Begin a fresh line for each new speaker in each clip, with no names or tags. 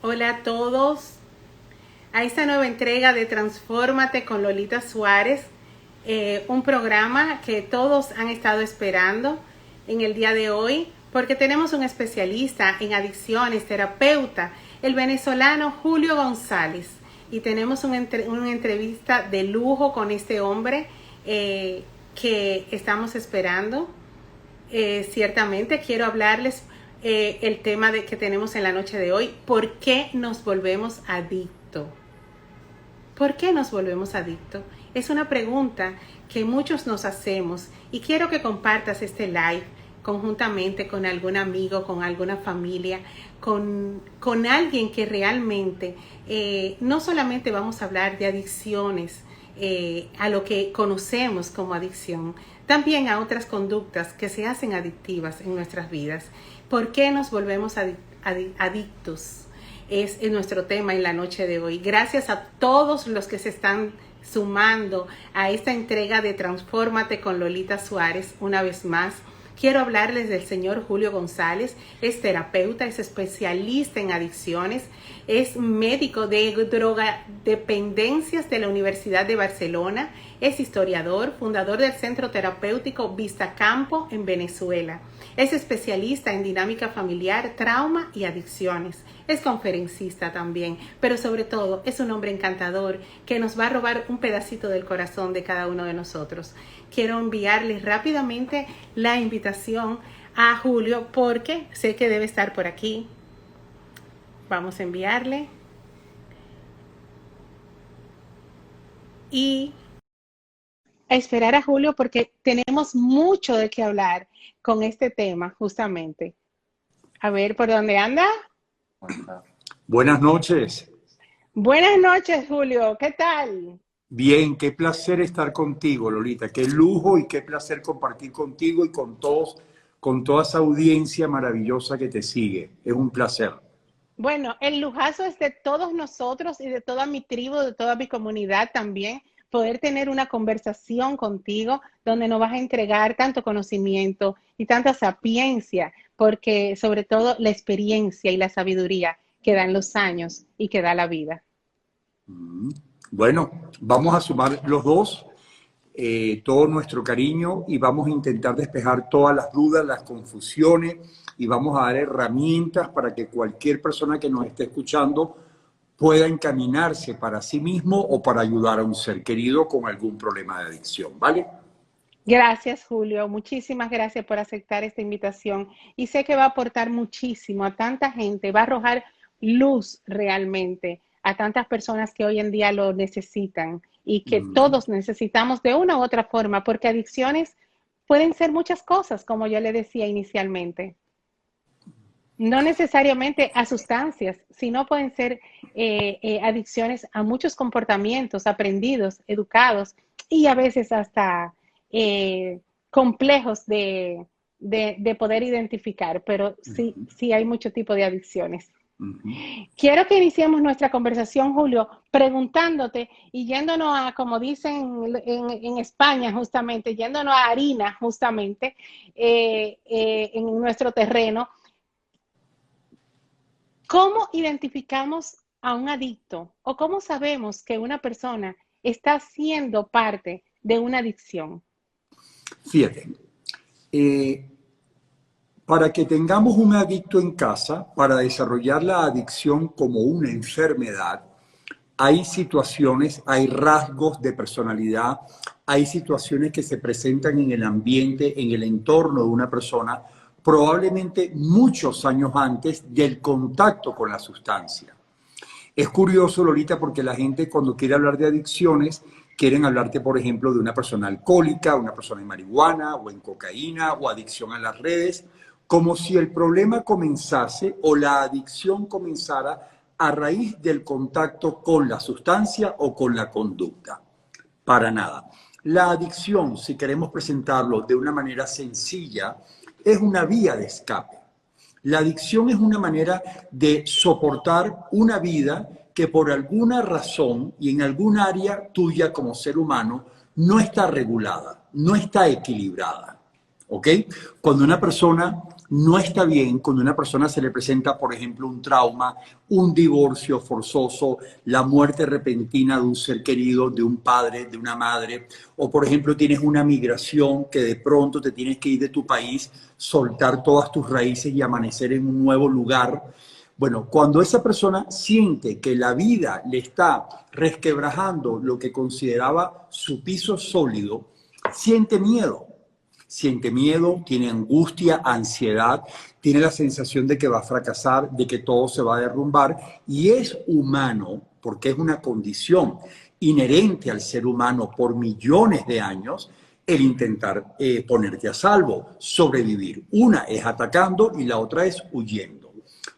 Hola a todos a esta nueva entrega de Transfórmate con Lolita Suárez, un programa que todos han estado esperando en el día de hoy porque tenemos un especialista en adicciones, terapeuta, el venezolano Julio González, y tenemos una entrevista de lujo con este hombre que estamos esperando. Ciertamente quiero hablarles el tema que tenemos en la noche de hoy: ¿por qué nos volvemos adictos? ¿Por qué nos volvemos adictos? Es una pregunta que muchos nos hacemos, y quiero que compartas este live conjuntamente con algún amigo, con alguna familia, con alguien que realmente no solamente vamos a hablar de adicciones, a lo que conocemos como adicción, también a otras conductas que se hacen adictivas en nuestras vidas. ¿Por qué nos volvemos adictos? Es nuestro tema en la noche de hoy. Gracias a todos los que se están sumando a esta entrega de Transfórmate con Lolita Suárez. Una vez más, quiero hablarles del señor Julio González. Es terapeuta, es especialista en adicciones, es médico de drogadependencias de la Universidad de Barcelona, es historiador, fundador del Centro Terapéutico Vistacampo en Venezuela. Es especialista en dinámica familiar, trauma y adicciones. Es conferencista también, pero sobre todo es un hombre encantador que nos va a robar un pedacito del corazón de cada uno de nosotros. Quiero enviarles rápidamente la invitación a Julio porque sé que debe estar por aquí. Vamos a enviarle. Y a esperar a Julio porque tenemos mucho de qué hablar con este tema, justamente. A ver, ¿por dónde anda?
Buenas noches.
Buenas noches, Julio. ¿Qué tal?
Bien, qué placer estar contigo, Lolita. Qué lujo y qué placer compartir contigo y con todos, con toda esa audiencia maravillosa que te sigue. Es un placer.
Bueno, el lujazo es de todos nosotros y de toda mi tribu, de toda mi comunidad también, poder tener una conversación contigo donde nos vas a entregar tanto conocimiento y tanta sapiencia, porque sobre todo la experiencia y la sabiduría que dan los años y que da la vida.
Bueno, vamos a sumar los dos todo nuestro cariño y vamos a intentar despejar todas las dudas, las confusiones y vamos a dar herramientas para que cualquier persona que nos esté escuchando pueda encaminarse para sí mismo o para ayudar a un ser querido con algún problema de adicción, ¿vale?
Gracias, Julio. Muchísimas gracias por aceptar esta invitación. Y sé que va a aportar muchísimo a tanta gente, va a arrojar luz realmente a tantas personas que hoy en día lo necesitan y que
Mm.
todos necesitamos de una u otra forma, porque adicciones pueden ser muchas cosas, como yo le decía inicialmente. No necesariamente a sustancias, sino pueden ser adicciones a muchos comportamientos aprendidos, educados y a veces hasta complejos de poder identificar, pero sí, sí hay mucho tipo de adicciones.
Ujú.
Quiero que iniciemos nuestra conversación, Julio, preguntándote y yéndonos a, como dicen en España, justamente, yéndonos a harina, justamente, en nuestro terreno. ¿Cómo identificamos a un adicto o cómo sabemos que una persona está siendo parte de una adicción?
Fíjate, eh, para que tengamos un adicto en casa, para desarrollar la adicción como una enfermedad, hay situaciones, hay rasgos de personalidad, hay situaciones que se presentan en el ambiente, en el entorno de una persona, probablemente muchos años antes del contacto con la sustancia. Es curioso, Lolita, porque la gente cuando quiere hablar de adicciones, quieren hablarte, por ejemplo, de una persona alcohólica, una persona en marihuana o en cocaína o adicción a las redes, como si el problema comenzase o la adicción comenzara a raíz del contacto con la sustancia o con la conducta. Para nada. La adicción, si queremos presentarlo de una manera sencilla, es una vía de escape. La adicción es una manera de soportar una vida que por alguna razón y en algún área tuya como ser humano no está regulada, no está equilibrada. ¿Ok? Cuando una persona No está bien cuando a una persona se le presenta, por ejemplo, un trauma, un divorcio forzoso, la muerte repentina de un ser querido, de un padre, de una madre, o por ejemplo tienes una migración que de pronto te tienes que ir de tu país, soltar todas tus raíces y amanecer en un nuevo lugar. Bueno, cuando esa persona siente que la vida le está resquebrajando lo que consideraba su piso sólido, siente miedo. Siente miedo, tiene angustia, ansiedad, tiene la sensación de que va a fracasar, de que todo se va a derrumbar, y es humano, porque es una condición inherente al ser humano por millones de años, el intentar ponerte a salvo, sobrevivir. Una es atacando y la otra es huyendo.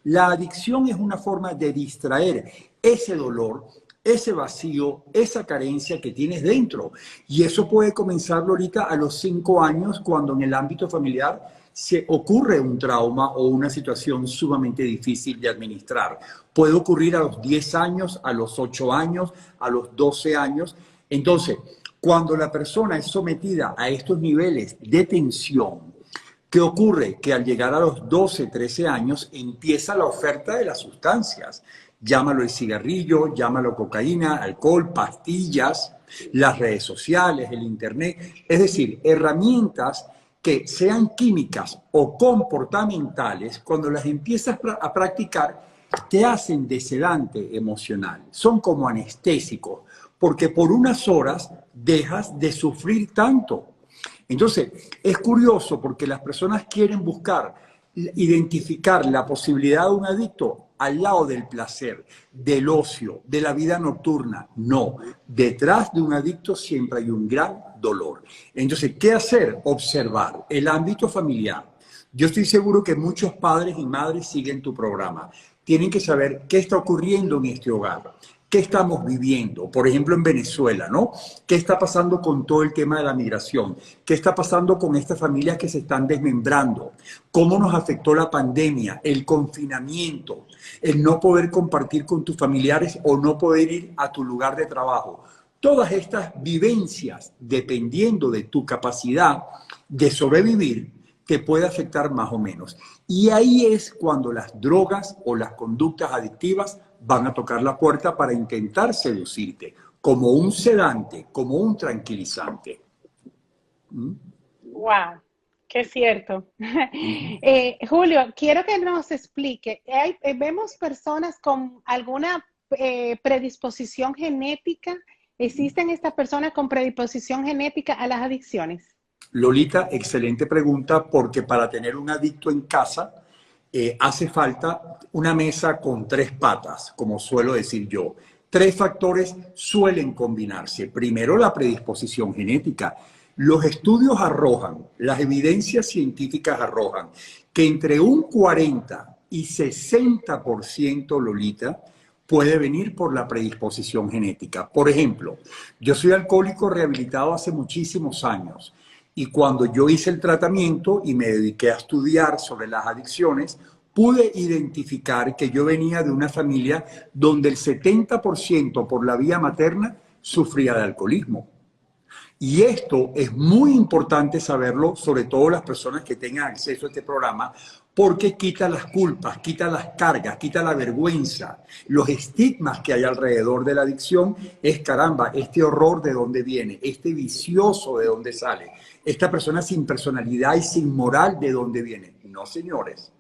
La adicción es una forma de distraer ese dolor, ese vacío, esa carencia que tienes dentro. Y eso puede comenzar, Lolita, a los 5 años, cuando en el ámbito familiar se ocurre un trauma o una situación sumamente difícil de administrar. Puede ocurrir a los 10 años, a los 8 años, a los 12 años. Entonces, cuando la persona es sometida a estos niveles de tensión, ¿qué ocurre? Que al llegar a los 12, 13 años empieza la oferta de las sustancias. Llámalo el cigarrillo, llámalo cocaína, alcohol, pastillas, las redes sociales, el internet. Es decir, herramientas que sean químicas o comportamentales, cuando las empiezas a practicar, te hacen de sedante emocional. Son como anestésicos, porque por unas horas dejas de sufrir tanto. Entonces, es curioso porque las personas quieren buscar, identificar la posibilidad de un adicto al lado del placer, del ocio, de la vida nocturna. No, detrás de un adicto siempre hay un gran dolor. Entonces, ¿qué hacer? Observar el ámbito familiar. Yo estoy seguro que muchos padres y madres siguen tu programa. Tienen que saber qué está ocurriendo en este hogar. ¿Qué estamos viviendo? Por ejemplo, en Venezuela, ¿no? ¿Qué está pasando con todo el tema de la migración? ¿Qué está pasando con estas familias que se están desmembrando? ¿Cómo nos afectó la pandemia, el confinamiento, el no poder compartir con tus familiares o no poder ir a tu lugar de trabajo? Todas estas vivencias, dependiendo de tu capacidad de sobrevivir, te puede afectar más o menos. Y ahí es cuando las drogas o las conductas adictivas van a tocar la puerta para intentar seducirte, como un sedante, como un tranquilizante.
Wow, qué cierto. Julio, quiero que nos explique, ¿vemos personas con alguna predisposición genética? ¿Existen estas personas con predisposición genética a las adicciones?
Lolita, excelente pregunta, porque para tener un adicto en casa hace falta una mesa con 3 patas, como suelo decir yo. 3 factores suelen combinarse. Primero, la predisposición genética. Los estudios arrojan, las evidencias científicas arrojan que entre un 40 y 60%, Lolita, puede venir por la predisposición genética. Por ejemplo, yo soy alcohólico rehabilitado hace muchísimos años. Y cuando yo hice el tratamiento y me dediqué a estudiar sobre las adicciones, pude identificar que yo venía de una familia donde el 70% por la vía materna sufría de alcoholismo. Y esto es muy importante saberlo, sobre todo las personas que tengan acceso a este programa, porque quita las culpas, quita las cargas, quita la vergüenza. Los estigmas que hay alrededor de la adicción es, caramba, este horror de dónde viene, este vicioso de dónde sale, esta persona sin personalidad y sin moral de dónde viene. No, señores.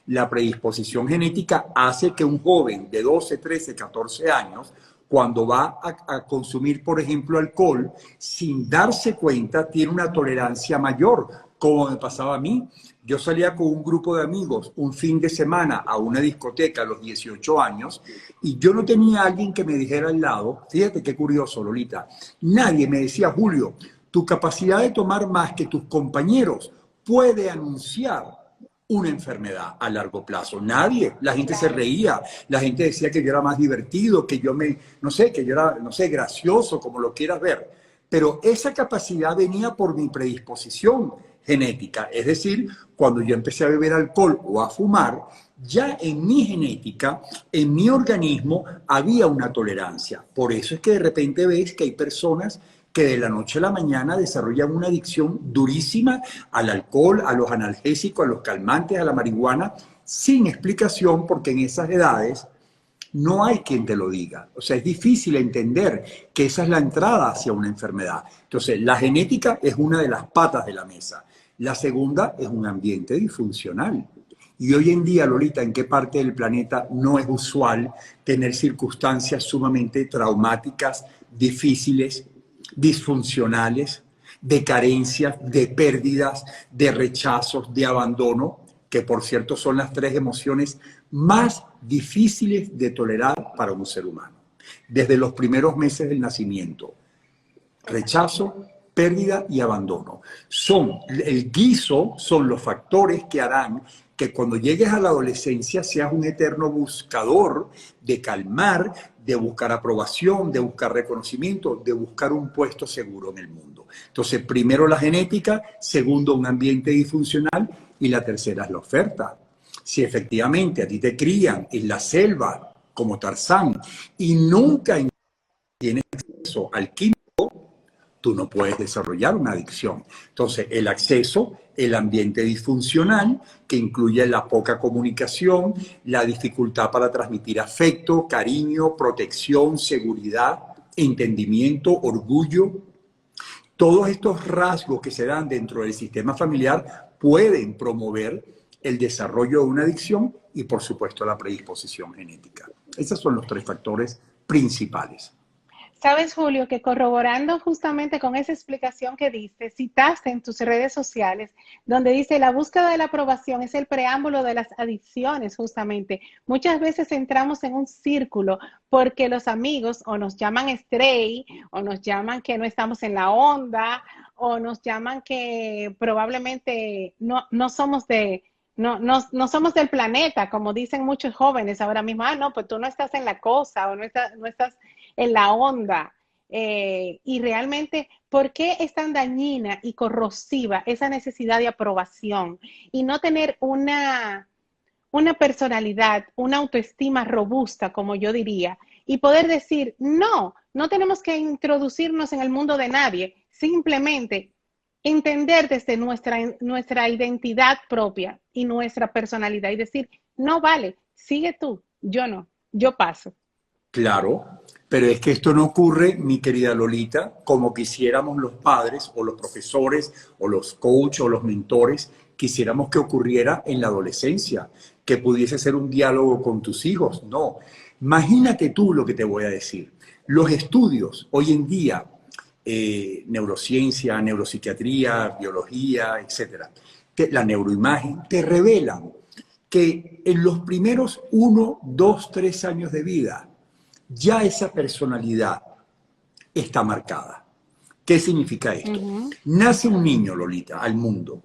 La predisposición genética hace que un joven de 12, 13, 14 años, cuando va a consumir, por ejemplo, alcohol, sin darse cuenta, tiene una tolerancia mayor, como me pasaba a mí. Yo salía con un grupo de amigos un fin de semana a una discoteca a los 18 años y yo no tenía a alguien que me dijera al lado, fíjate qué curioso, Lolita, nadie me decía, Julio, tu capacidad de tomar más que tus compañeros puede anunciar una enfermedad a largo plazo. Nadie, la gente se reía, la gente decía que yo era más divertido, que yo que yo era, gracioso, como lo quieras ver. Pero esa capacidad venía por mi predisposición genética. Es decir, cuando yo empecé a beber alcohol o a fumar, ya en mi genética, en mi organismo, había una tolerancia. Por eso es que de repente ves que hay personas que de la noche a la mañana desarrollan una adicción durísima al alcohol, a los analgésicos, a los calmantes, a la marihuana, sin explicación, porque en esas edades no hay quien te lo diga. O sea, es difícil entender que esa es la entrada hacia una enfermedad. Entonces, la genética es una de las patas de la mesa. La segunda es un ambiente disfuncional. Y hoy en día, Lolita, ¿en qué parte del planeta no es usual tener circunstancias sumamente traumáticas, difíciles, disfuncionales, de carencias, de pérdidas, de rechazos, de abandono, que por cierto son las tres emociones más difíciles de tolerar para un ser humano? Desde los primeros meses del nacimiento, rechazo, pérdida y abandono. El guiso son los factores que harán que cuando llegues a la adolescencia seas un eterno buscador de calmar, de buscar aprobación, de buscar reconocimiento, de buscar un puesto seguro en el mundo. Entonces, primero la genética, segundo un ambiente disfuncional y la tercera es la oferta. Si efectivamente a ti te crían en la selva como Tarzán y nunca tienes acceso al químico, tú no puedes desarrollar una adicción. Entonces, el acceso, el ambiente disfuncional, que incluye la poca comunicación, la dificultad para transmitir afecto, cariño, protección, seguridad, entendimiento, orgullo. Todos estos rasgos que se dan dentro del sistema familiar pueden promover el desarrollo de una adicción y, por supuesto, la predisposición genética. Esos son los tres factores principales.
Sabes, Julio, que corroborando justamente con esa explicación que diste, citaste en tus redes sociales, donde dice la búsqueda de la aprobación es el preámbulo de las adicciones, justamente. Muchas veces entramos en un círculo porque los amigos o nos llaman stray, o nos llaman que no estamos en la onda, o nos llaman que probablemente no somos no somos del planeta, como dicen muchos jóvenes ahora mismo. No, pues tú no estás en la cosa, o no estás en la onda. Y realmente, ¿por qué es tan dañina y corrosiva esa necesidad de aprobación y no tener una personalidad, una autoestima robusta, como yo diría, y poder decir, no tenemos que introducirnos en el mundo de nadie, simplemente entender desde nuestra identidad propia y nuestra personalidad y decir, no vale, sigue tú, yo no, yo paso.
Claro, pero es que esto no ocurre, mi querida Lolita, como quisiéramos los padres o los profesores o los coaches o los mentores, quisiéramos que ocurriera en la adolescencia, que pudiese ser un diálogo con tus hijos. No, imagínate tú lo que te voy a decir. Los estudios hoy en día, neurociencia, neuropsiquiatría, biología, etcétera, la neuroimagen, te revelan que en los primeros 1, 2, 3 años de vida, ya esa personalidad está marcada. ¿Qué significa esto? Nace un niño, Lolita, al mundo.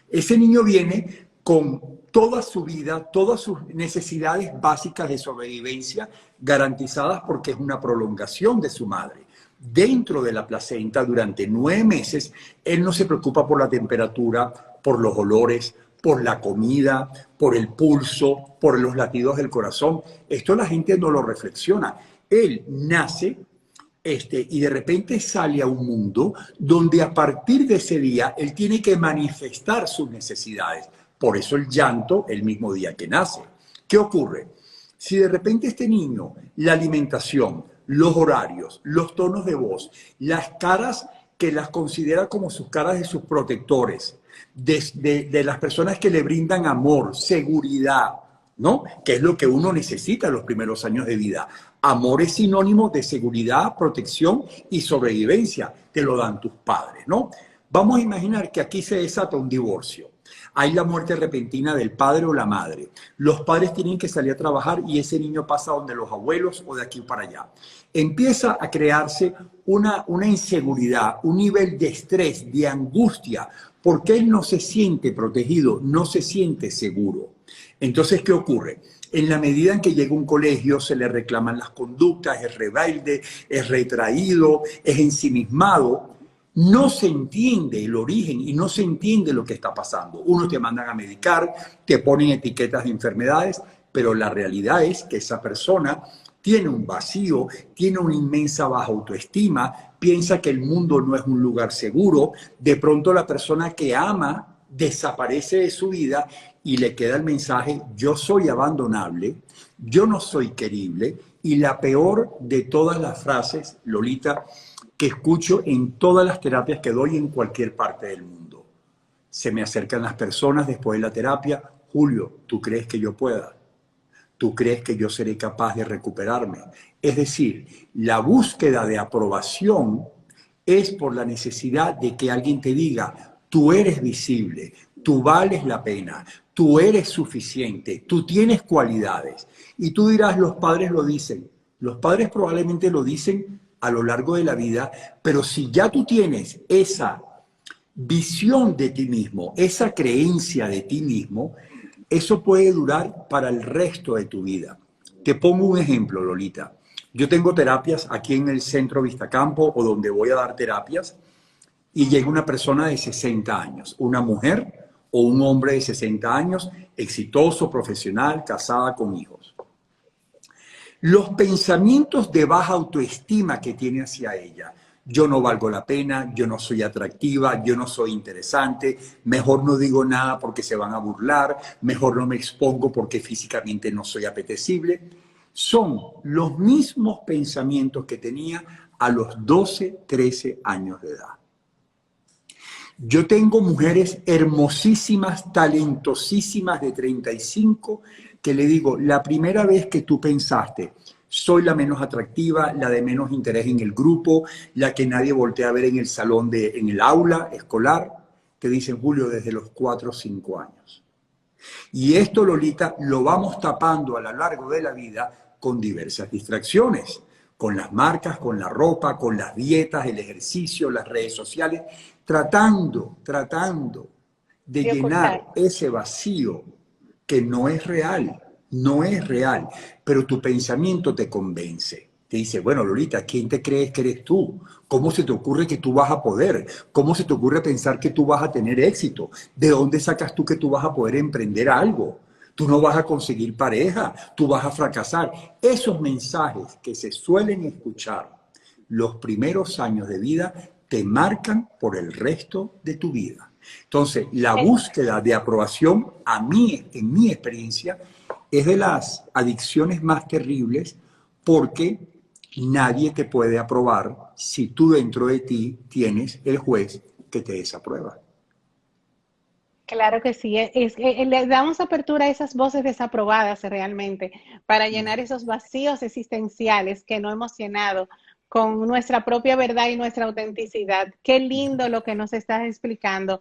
Ese niño viene con toda su vida, todas sus necesidades básicas de sobrevivencia garantizadas porque es una prolongación de su madre. Dentro de la placenta, durante 9 meses, él no se preocupa por la temperatura, por los olores, por la comida, por el pulso, por los latidos del corazón. Esto la gente no lo reflexiona. Él nace y de repente sale a un mundo donde a partir de ese día él tiene que manifestar sus necesidades. Por eso el llanto el mismo día que nace. ¿Qué ocurre? Si de repente este niño, la alimentación, los horarios, los tonos de voz, las caras que las considera como sus caras de sus protectores, de las personas que le brindan amor, seguridad, ¿no? Que es lo que uno necesita en los primeros años de vida. Amor es sinónimo de seguridad, protección y sobrevivencia. Te lo dan tus padres, ¿no? Vamos a imaginar que aquí se desata un divorcio. Hay la muerte repentina del padre o la madre. Los padres tienen que salir a trabajar y ese niño pasa donde los abuelos o de aquí para allá. Empieza a crearse una inseguridad, un nivel de estrés, de angustia, porque él no se siente protegido, no se siente seguro. Entonces, ¿qué ocurre? En la medida en que llega a un colegio, se le reclaman las conductas, es rebelde, es retraído, es ensimismado. No se entiende el origen y no se entiende lo que está pasando. Unos te mandan a medicar, te ponen etiquetas de enfermedades, pero la realidad es que esa persona tiene un vacío, tiene una inmensa baja autoestima, piensa que el mundo no es un lugar seguro. De pronto la persona que ama desaparece de su vida y le queda el mensaje: yo soy abandonable, yo no soy querible. Y la peor de todas las frases, Lolita, que escucho en todas las terapias que doy en cualquier parte del mundo. Se me acercan las personas después de la terapia: Julio, ¿tú crees que yo pueda? ¿Tú crees que yo seré capaz de recuperarme? Es decir, la búsqueda de aprobación es por la necesidad de que alguien te diga: tú eres visible, tú vales la pena, tú eres suficiente, tú tienes cualidades. Y tú dirás, los padres lo dicen. Los padres probablemente lo dicen a lo largo de la vida, pero si ya tú tienes esa visión de ti mismo, esa creencia de ti mismo, eso puede durar para el resto de tu vida. Te pongo un ejemplo, Lolita. Yo tengo terapias aquí en el Centro Vistacampo, o donde voy a dar terapias, y llega una persona de 60 años, una mujer o un hombre de 60 años, exitoso, profesional, casada con hijos. Los pensamientos de baja autoestima que tiene hacia ella: yo no valgo la pena, yo no soy atractiva, yo no soy interesante, mejor no digo nada porque se van a burlar, mejor no me expongo porque físicamente no soy apetecible, son los mismos pensamientos que tenía a los 12, 13 años de edad. Yo tengo mujeres hermosísimas, talentosísimas de 35, que le digo: la primera vez que tú pensaste, soy la menos atractiva, la de menos interés en el grupo, la que nadie voltea a ver en el salón, en el aula escolar, te dicen: Julio, desde los 4 o 5 años. Y esto, Lolita, lo vamos tapando a lo largo de la vida con diversas distracciones, con las marcas, con la ropa, con las dietas, el ejercicio, las redes sociales, tratando de llenar ese vacío que no es real, no es real, pero tu pensamiento te convence. Te dice: bueno, Lolita, ¿quién te crees que eres tú? ¿Cómo se te ocurre que tú vas a poder? ¿Cómo se te ocurre pensar que tú vas a tener éxito? ¿De dónde sacas tú que tú vas a poder emprender algo? Tú no vas a conseguir pareja, tú vas a fracasar. Esos mensajes que se suelen escuchar los primeros años de vida te marcan por el resto de tu vida. Entonces, la búsqueda de aprobación, en mi experiencia, es de las adicciones más terribles, porque nadie te puede aprobar si tú dentro de ti tienes el juez que te desaprueba.
Claro que sí, le damos apertura a esas voces desaprobadas realmente para llenar esos vacíos existenciales que no hemos llenado con nuestra propia verdad y nuestra autenticidad. Qué lindo lo que nos estás explicando.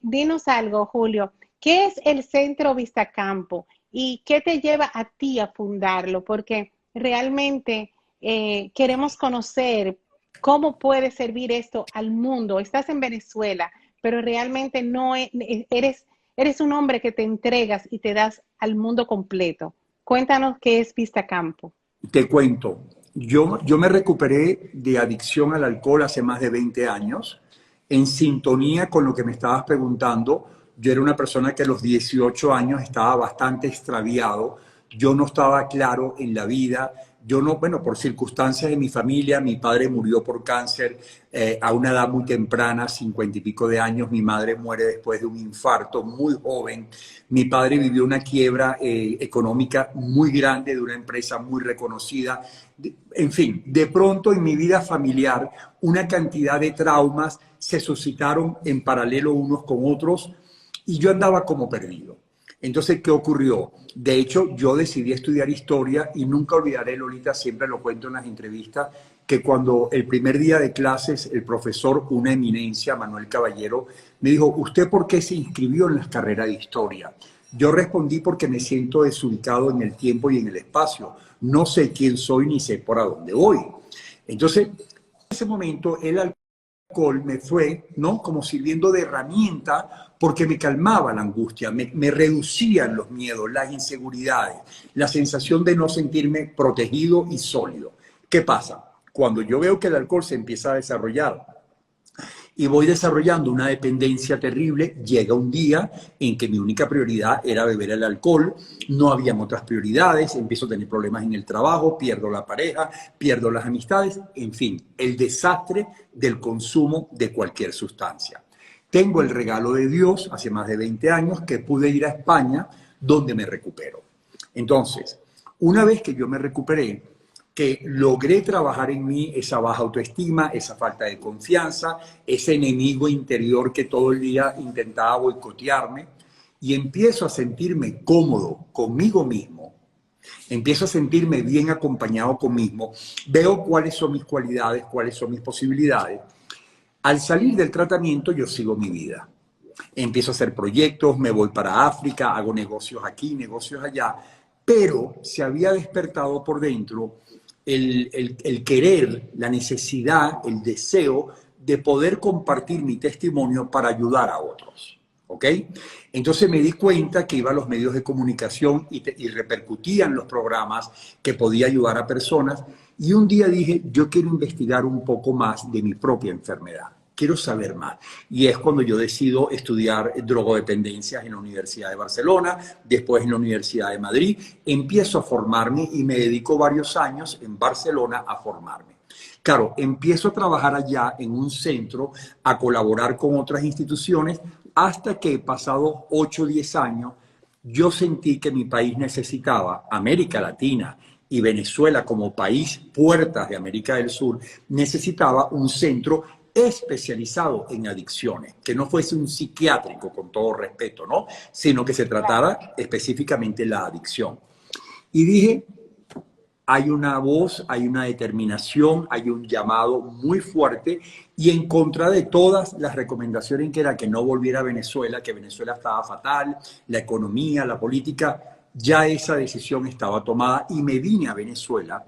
Dinos algo, Julio, ¿qué es el Centro Vistacampo y qué te lleva a ti a fundarlo? Porque realmente queremos conocer cómo puede servir esto al mundo. Estás en Venezuela, pero realmente no eres un hombre que te entregas y te das al mundo completo. Cuéntanos qué es Vistacampo.
Te cuento, yo me recuperé de adicción al alcohol hace más de 20 años, en sintonía con lo que me estabas preguntando. Yo era una persona que a los 18 años estaba bastante extraviado, yo no estaba claro en la vida. Yo no, bueno, por circunstancias de mi familia, mi padre murió por cáncer a una edad muy temprana, 50 y pico de años. Mi madre muere después de un infarto muy joven. Mi padre vivió una quiebra económica muy grande de una empresa muy reconocida. En fin, de pronto en mi vida familiar una cantidad de traumas se suscitaron en paralelo unos con otros y yo andaba como perdido. Entonces, ¿qué ocurrió? De hecho, yo decidí estudiar historia y nunca olvidaré, Lolita, siempre lo cuento en las entrevistas, que cuando el primer día de clases el profesor, una eminencia, Manuel Caballero, me dijo: ¿usted por qué se inscribió en las carreras de historia? Yo respondí: porque me siento desubicado en el tiempo y en el espacio. No sé quién soy ni sé por a dónde voy. Entonces, en ese momento el alcohol me fue, ¿no?, como sirviendo de herramienta, porque me calmaba la angustia, me reducían los miedos, las inseguridades, la sensación de no sentirme protegido y sólido. ¿Qué pasa? Cuando yo veo que el alcohol se empieza a desarrollar y voy desarrollando una dependencia terrible. Llega un día en que mi única prioridad era beber el alcohol, no habían otras prioridades, empiezo a tener problemas en el trabajo, pierdo la pareja, pierdo las amistades, en fin, el desastre del consumo de cualquier sustancia. Tengo el regalo de Dios, hace más de 20 años, que pude ir a España, donde me recupero. Entonces, una vez que yo me recuperé, que logré trabajar en mí esa baja autoestima, esa falta de confianza, ese enemigo interior que todo el día intentaba boicotearme, y empiezo a sentirme cómodo conmigo mismo, empiezo a sentirme bien acompañado conmigo, veo cuáles son mis cualidades, cuáles son mis posibilidades. Al salir del tratamiento yo sigo mi vida. Empiezo a hacer proyectos, me voy para África, hago negocios aquí, negocios allá, pero se había despertado por dentro el querer, la necesidad, el deseo de poder compartir mi testimonio para ayudar a otros. ¿Ok? Entonces me di cuenta que iba a los medios de comunicación y repercutían los programas, que podía ayudar a personas. Y un día dije, yo quiero investigar un poco más de mi propia enfermedad. Quiero saber más. Y es cuando yo decido estudiar drogodependencias en la Universidad de Barcelona, después en la Universidad de Madrid. Empiezo a formarme y me dedico varios años en Barcelona a formarme. Claro, empiezo a trabajar allá en un centro, a colaborar con otras instituciones, hasta que pasados 8 o 10 años, yo sentí que mi país necesitaba, América Latina y Venezuela como país, puertas de América del Sur, necesitaba un centro especializado en adicciones, que no fuese un psiquiátrico, con todo respeto, ¿no? Sino que se tratara específicamente la adicción. Y dije, hay una voz, hay una determinación, hay un llamado muy fuerte, y en contra de todas las recomendaciones, que era que no volviera a Venezuela, que Venezuela estaba fatal, la economía, la política, ya esa decisión estaba tomada y me vine a Venezuela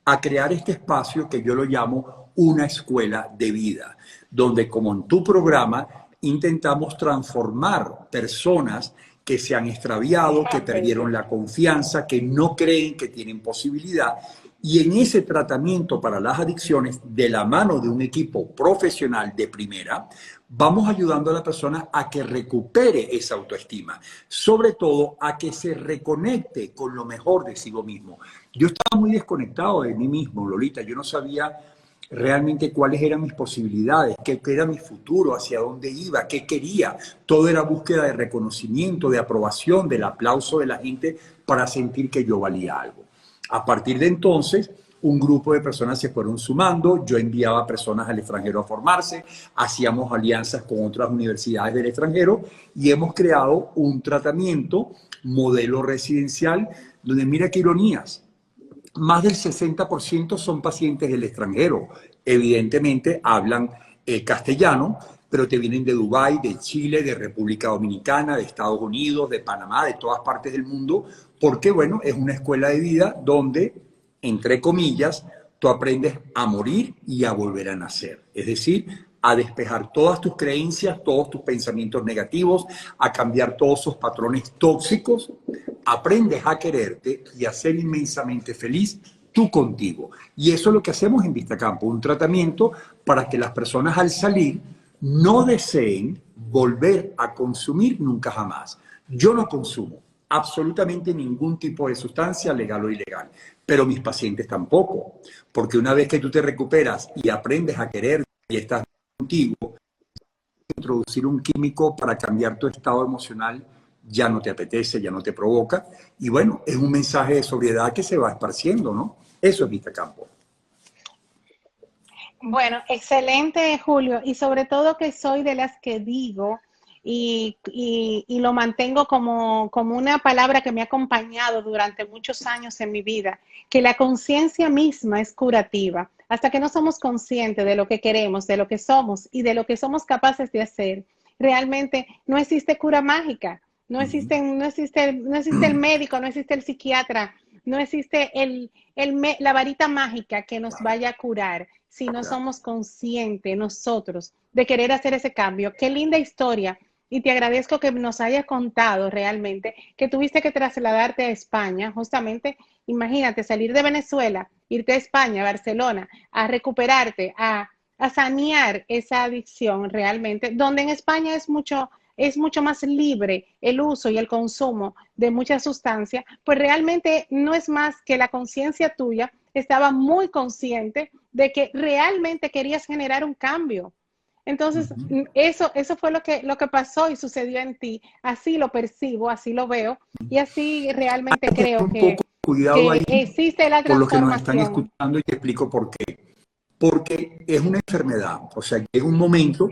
a crear este espacio que yo lo llamo una escuela de vida, donde, como en tu programa, intentamos transformar personas que se han extraviado, que perdieron la confianza, que no creen que tienen posibilidad. Y en ese tratamiento para las adicciones, de la mano de un equipo profesional de primera, vamos ayudando a la persona a que recupere esa autoestima, sobre todo a que se reconecte con lo mejor de sí mismo. Yo estaba muy desconectado de mí mismo, Lolita. Yo no sabía realmente cuáles eran mis posibilidades, qué era mi futuro, hacia dónde iba, qué quería. Todo era búsqueda de reconocimiento, de aprobación, del aplauso de la gente para sentir que yo valía algo. A partir de entonces, un grupo de personas se fueron sumando, yo enviaba personas al extranjero a formarse, hacíamos alianzas con otras universidades del extranjero y hemos creado un tratamiento modelo residencial donde, mira qué ironías, más del 60% son pacientes del extranjero. Evidentemente hablan castellano, pero te vienen de Dubái, de Chile, de República Dominicana, de Estados Unidos, de Panamá, de todas partes del mundo, porque, bueno, es una escuela de vida donde, entre comillas, tú aprendes a morir y a volver a nacer. Es decir, a despejar todas tus creencias, todos tus pensamientos negativos, a cambiar todos esos patrones tóxicos. Aprendes a quererte y a ser inmensamente feliz tú contigo. Y eso es lo que hacemos en Vistacampo, un tratamiento para que las personas al salir no deseen volver a consumir nunca jamás. Yo no consumo absolutamente ningún tipo de sustancia, legal o ilegal, pero mis pacientes tampoco, porque una vez que tú te recuperas y aprendes a querer y estás contigo, introducir un químico para cambiar tu estado emocional ya no te apetece, ya no te provoca, y bueno, es un mensaje de sobriedad que se va esparciendo, ¿no? Eso es Vistacampo.
Bueno, excelente, Julio, y sobre todo que soy de las que digo y lo mantengo como una palabra que me ha acompañado durante muchos años en mi vida, que la conciencia misma es curativa. Hasta que no somos conscientes de lo que queremos, de lo que somos y de lo que somos capaces de hacer, realmente no existe cura mágica, no existe el médico, no existe el psiquiatra, no existe la varita mágica que nos vaya a curar si no somos conscientes nosotros de querer hacer ese cambio. Qué linda historia. Y te agradezco que nos hayas contado realmente que tuviste que trasladarte a España, justamente, imagínate, salir de Venezuela, irte a España, a Barcelona, a recuperarte, a a sanear esa adicción realmente, donde en España es mucho más libre el uso y el consumo de muchas sustancias, pues realmente no es más que la conciencia tuya estaba muy consciente de que realmente querías generar un cambio. Entonces, eso fue lo que pasó y sucedió en ti. Así lo percibo, así lo veo y así realmente
Hay que tener
creo
un poco de cuidado ahí
que existe la
por los que nos están
transformación.
escuchando y te explico por qué. Porque es una enfermedad, o sea, llega un momento,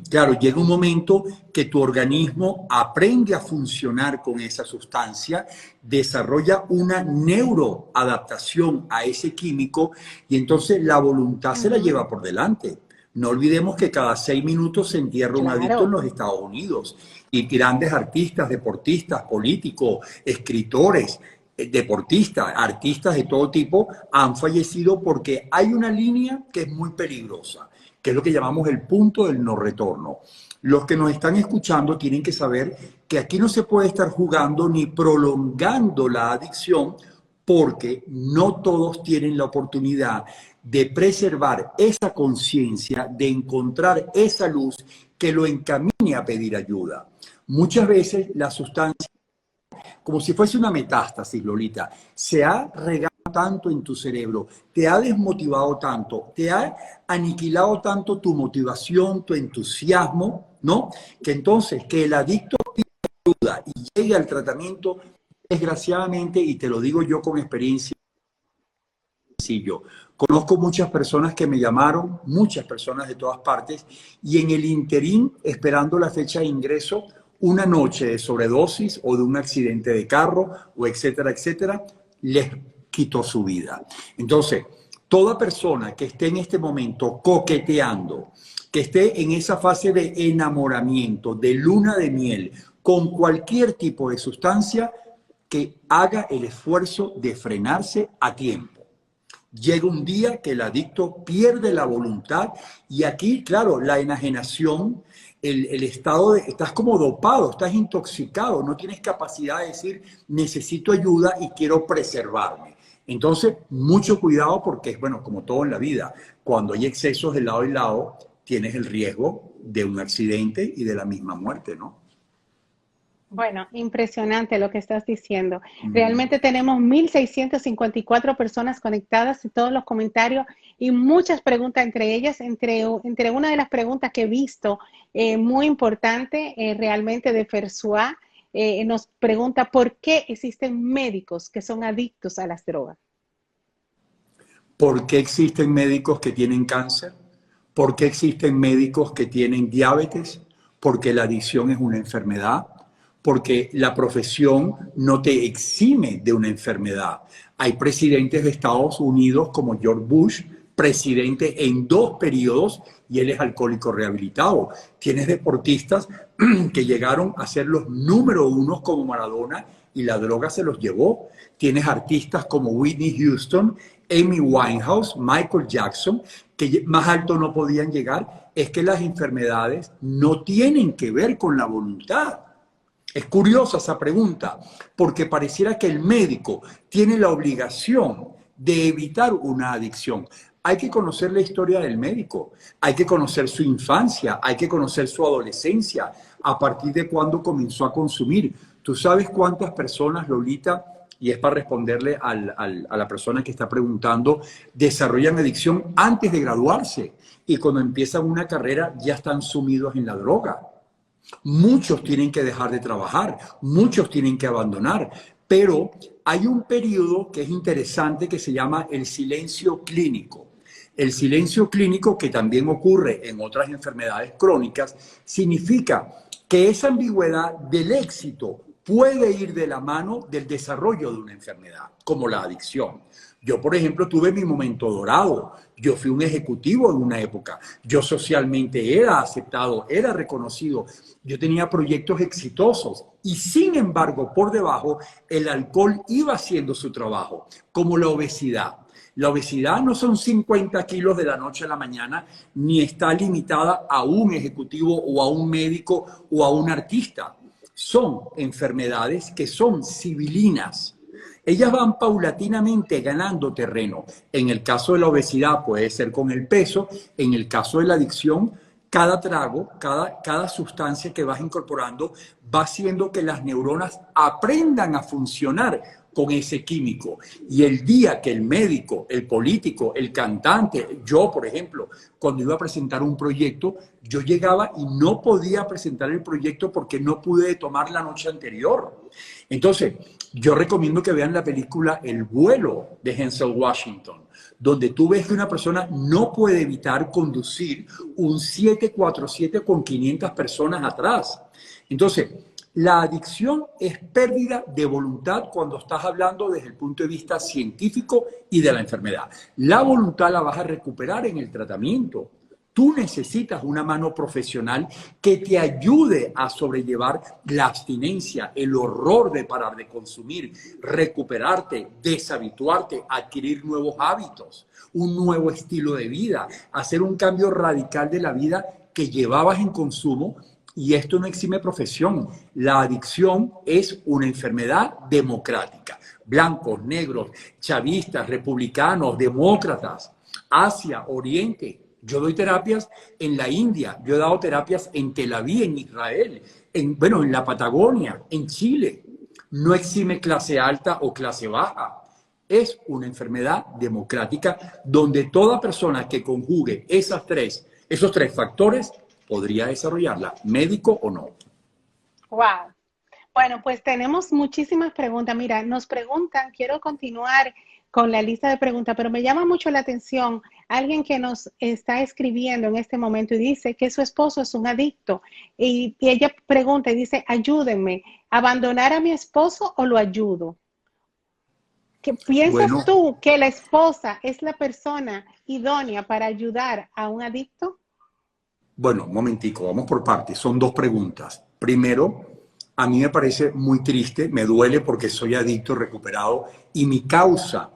claro, llega un momento que tu organismo aprende a funcionar con esa sustancia, desarrolla una neuroadaptación a ese químico y entonces la voluntad se la
Ujú,
lleva por delante. No olvidemos que cada 6 minutos se entierra un adicto en
claro.
los Estados Unidos y grandes artistas, deportistas, políticos, escritores, deportistas, artistas de todo tipo han fallecido porque hay una línea que es muy peligrosa, que es lo que llamamos el punto del no retorno. Los que nos están escuchando tienen que saber que aquí no se puede estar jugando ni prolongando la adicción porque no todos tienen la oportunidad de preservar esa conciencia, de encontrar esa luz que lo encamine a pedir ayuda. Muchas veces la sustancia, como si fuese una metástasis, Lolita, se ha regado tanto en tu cerebro, te ha desmotivado tanto, te ha aniquilado tanto tu motivación, tu entusiasmo, ¿no? Que entonces que el adicto pida ayuda y llegue al tratamiento, desgraciadamente, y te lo digo yo con experiencia, sencillo. Conozco muchas personas que me llamaron, muchas personas de todas partes, y en el interín, esperando la fecha de ingreso, una noche de sobredosis o de un accidente de carro, o etcétera, etcétera, les quitó su vida. Entonces, toda persona que esté en este momento coqueteando, que esté en esa fase de enamoramiento, de luna de miel, con cualquier tipo de sustancia, que haga el esfuerzo de frenarse a tiempo. Llega un día que el adicto pierde la voluntad y aquí, claro, la enajenación, el estado de, estás como dopado, estás intoxicado, no tienes capacidad de decir necesito ayuda y quiero preservarme. Entonces, mucho cuidado porque es, bueno, como todo en la vida, cuando hay excesos de lado y lado, tienes el riesgo de un accidente y de la misma muerte, ¿no?
Bueno, impresionante lo que estás diciendo.
Mm.
Realmente tenemos 1.654 personas conectadas y todos los comentarios y muchas preguntas entre ellas. Entre una de las preguntas que he visto muy importante realmente de Fersua, nos pregunta por qué existen médicos que son adictos a las drogas.
¿Por qué existen médicos que tienen cáncer? ¿Por qué existen médicos que tienen diabetes? Porque la adicción es una enfermedad, porque la profesión no te exime de una enfermedad. Hay presidentes de Estados Unidos como George Bush, presidente en 2 periodos y él es alcohólico rehabilitado. Tienes deportistas que llegaron a ser los número unos como Maradona y la droga se los llevó. Tienes artistas como Whitney Houston, Amy Winehouse, Michael Jackson, que más alto no podían llegar. Es que las enfermedades no tienen que ver con la voluntad. Es curiosa esa pregunta, porque pareciera que el médico tiene la obligación de evitar una adicción. Hay que conocer la historia del médico, hay que conocer su infancia, hay que conocer su adolescencia, a partir de cuándo comenzó a consumir. ¿Tú sabes cuántas personas, Lolita, y es para responderle a la persona que está preguntando, desarrollan adicción antes de graduarse y cuando empiezan una carrera ya están sumidos en la droga? Muchos tienen que dejar de trabajar, muchos tienen que abandonar, pero hay un periodo que es interesante que se llama el silencio clínico. El silencio clínico, que también ocurre en otras enfermedades crónicas, significa que esa ambigüedad del éxito puede ir de la mano del desarrollo de una enfermedad, como la adicción. Yo, por ejemplo, tuve mi momento dorado. Yo fui un ejecutivo en una época. Yo socialmente era aceptado, era reconocido. Yo tenía proyectos exitosos y sin embargo, por debajo, el alcohol iba haciendo su trabajo, como la obesidad. La obesidad no son 50 kilos de la noche a la mañana, ni está limitada a un ejecutivo o a un médico o a un artista. Son enfermedades que son civilinas Ellas van paulatinamente ganando terreno. En el caso de la obesidad puede ser con el peso, en el caso de la adicción, cada trago, cada sustancia que vas incorporando va haciendo que las neuronas aprendan a funcionar con ese químico. Y el día que el médico, el político, el cantante, yo, por ejemplo, cuando iba a presentar un proyecto, yo llegaba y no podía presentar el proyecto porque no pude tomar la noche anterior. Entonces, yo recomiendo que vean la película El vuelo de Denzel Washington, donde tú ves que una persona no puede evitar conducir un 747 con 500 personas atrás. Entonces, la adicción es pérdida de voluntad cuando estás hablando desde el punto de vista científico y de la enfermedad. La voluntad la vas a recuperar en el tratamiento. Tú necesitas una mano profesional que te ayude a sobrellevar la abstinencia, el horror de parar de consumir, recuperarte, deshabituarte, adquirir nuevos hábitos, un nuevo estilo de vida, hacer un cambio radical de la vida que llevabas en consumo. Y esto no exime profesión. La adicción es una enfermedad democrática. Blancos, negros, chavistas, republicanos, demócratas, Asia, Oriente. Yo doy terapias en la India, yo he dado terapias en Tel Aviv, en Israel, en la Patagonia, en Chile. No exime clase alta o clase baja. Es una enfermedad democrática donde toda persona que conjugue esos tres factores podría desarrollarla, médico o no.
Wow. Bueno, pues tenemos muchísimas preguntas. Mira, nos preguntan, quiero continuar con la lista de preguntas, pero me llama mucho la atención alguien que nos está escribiendo en este momento y dice que su esposo es un adicto. Y ella pregunta y dice, ayúdenme, ¿abandonar a mi esposo o lo ayudo? ¿Piensas tú que la esposa es la persona idónea para ayudar a un adicto?
Bueno, un momentico, vamos por partes. Son dos preguntas. Primero, a mí me parece muy triste, me duele porque soy adicto recuperado y mi causa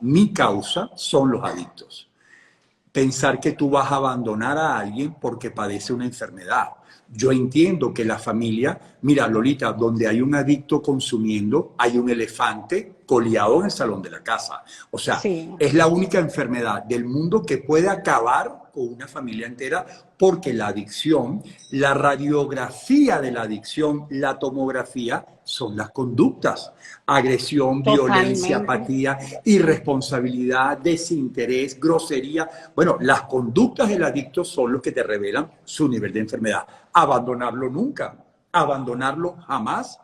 son los adictos. Pensar que tú vas a abandonar a alguien porque padece una enfermedad. Yo entiendo que la familia, mira Lolita, donde hay un adicto consumiendo, hay un elefante coleado en el salón de la casa. O sea, sí, es la única enfermedad del mundo que puede acabar con una familia entera porque la adicción, la radiografía de la adicción, la tomografía, son las conductas. Agresión, violencia, apatía, irresponsabilidad, desinterés, grosería. Bueno, las conductas del adicto son los que te revelan su nivel de enfermedad. Abandonarlo nunca, abandonarlo jamás.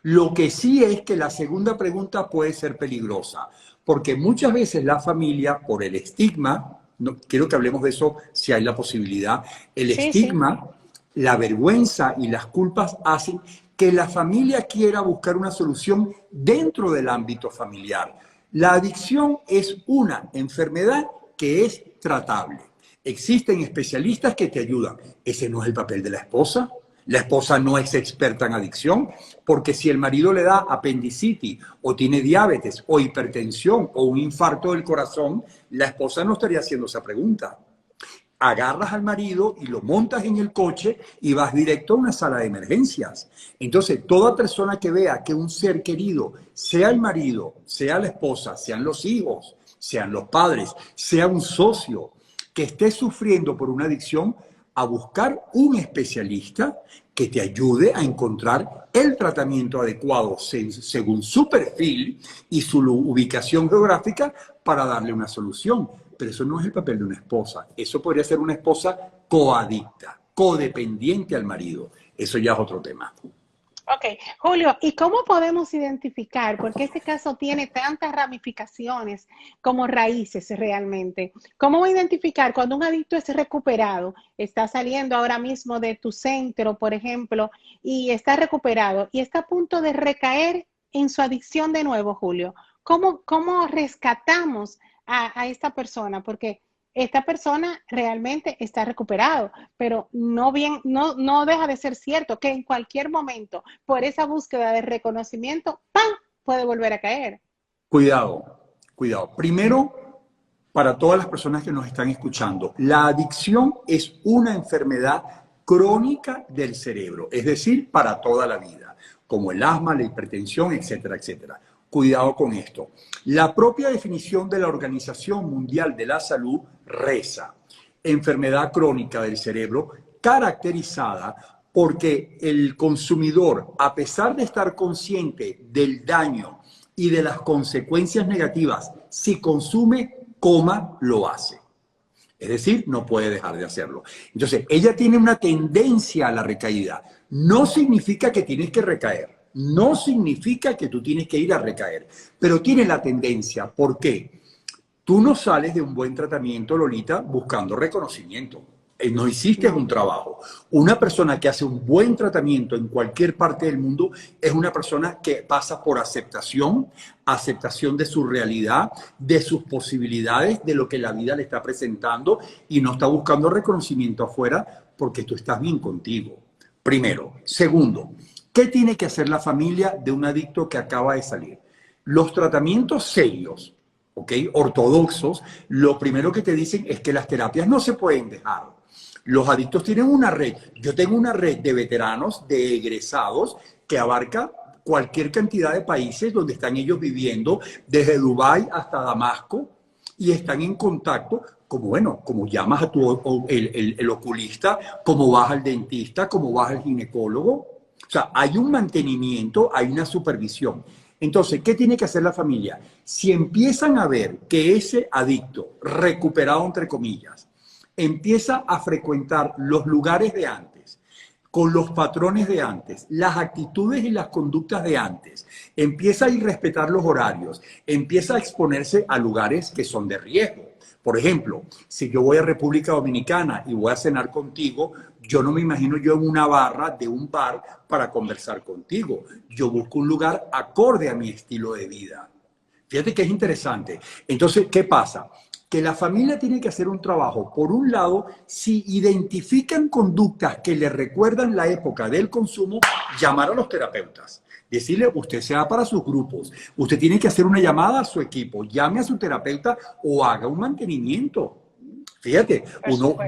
Lo que sí es que la segunda pregunta puede ser peligrosa, porque muchas veces la familia, por el estigma, no, quiero que hablemos de eso si hay la posibilidad, el estigma, la vergüenza y las culpas hacen que la familia quiera buscar una solución dentro del ámbito familiar. La adicción es una enfermedad que es tratable. Existen especialistas que te ayudan. Ese no es el papel de la esposa. La esposa no es experta en adicción, porque si el marido le da apendicitis o tiene diabetes o hipertensión o un infarto del corazón, la esposa no estaría haciendo esa pregunta. Agarras al marido y lo montas en el coche y vas directo a una sala de emergencias. Entonces, toda persona que vea que un ser querido, sea el marido, sea la esposa, sean los hijos, sean los padres, sea un socio, que esté sufriendo por una adicción, a buscar un especialista que te ayude a encontrar el tratamiento adecuado según su perfil y su ubicación geográfica para darle una solución. Pero eso no es el papel de una esposa. Eso podría ser una esposa coadicta, codependiente al marido. Eso ya es otro tema.
Ok, Julio, ¿y cómo podemos identificar? Porque este caso tiene tantas ramificaciones como raíces realmente. ¿Cómo identificar cuando un adicto es recuperado? Está saliendo ahora mismo de tu centro, por ejemplo, y está recuperado y está a punto de recaer en su adicción de nuevo, Julio. ¿Cómo rescatamos a esta persona? Porque esta persona realmente está recuperado, pero no deja de ser cierto que en cualquier momento, por esa búsqueda de reconocimiento, ¡pam!, puede volver a caer.
Cuidado. Primero, para todas las personas que nos están escuchando, la adicción es una enfermedad crónica del cerebro, es decir, para toda la vida, como el asma, la hipertensión, etcétera, etcétera. Cuidado con esto. La propia definición de la Organización Mundial de la Salud reza: enfermedad crónica del cerebro caracterizada porque el consumidor, a pesar de estar consciente del daño y de las consecuencias negativas, si consume, lo hace. Es decir, no puede dejar de hacerlo. Entonces, ella tiene una tendencia a la recaída. No significa que tienes que recaer. No significa que tú tienes que ir a recaer. Pero tiene la tendencia. ¿Por qué? Tú no sales de un buen tratamiento, Lolita, buscando reconocimiento. No hiciste un trabajo. Una persona que hace un buen tratamiento en cualquier parte del mundo es una persona que pasa por aceptación, aceptación de su realidad, de sus posibilidades, de lo que la vida le está presentando, y no está buscando reconocimiento afuera porque tú estás bien contigo. Primero. Segundo, ¿qué tiene que hacer la familia de un adicto que acaba de salir? Los tratamientos serios, ¿ok?, ortodoxos, lo primero que te dicen es que las terapias no se pueden dejar. Los adictos tienen una red. Yo tengo una red de veteranos, de egresados, que abarca cualquier cantidad de países donde están ellos viviendo, desde Dubái hasta Damasco, y están en contacto, como llamas a el oculista, como vas al dentista, como vas al ginecólogo. O sea, hay un mantenimiento, hay una supervisión. Entonces, ¿qué tiene que hacer la familia? Si empiezan a ver que ese adicto, recuperado entre comillas, empieza a frecuentar los lugares de antes, con los patrones de antes, las actitudes y las conductas de antes, empieza a irrespetar los horarios, empieza a exponerse a lugares que son de riesgo. Por ejemplo, si yo voy a República Dominicana y voy a cenar contigo, yo no me imagino yo en una barra de un bar para conversar contigo. Yo busco un lugar acorde a mi estilo de vida. Fíjate que es interesante. Entonces, ¿qué pasa? Que la familia tiene que hacer un trabajo. Por un lado, si identifican conductas que le recuerdan la época del consumo, llamar a los terapeutas. Decirle, usted se va para sus grupos. Usted tiene que hacer una llamada a su equipo. Llame a su terapeuta o haga un mantenimiento. Fíjate,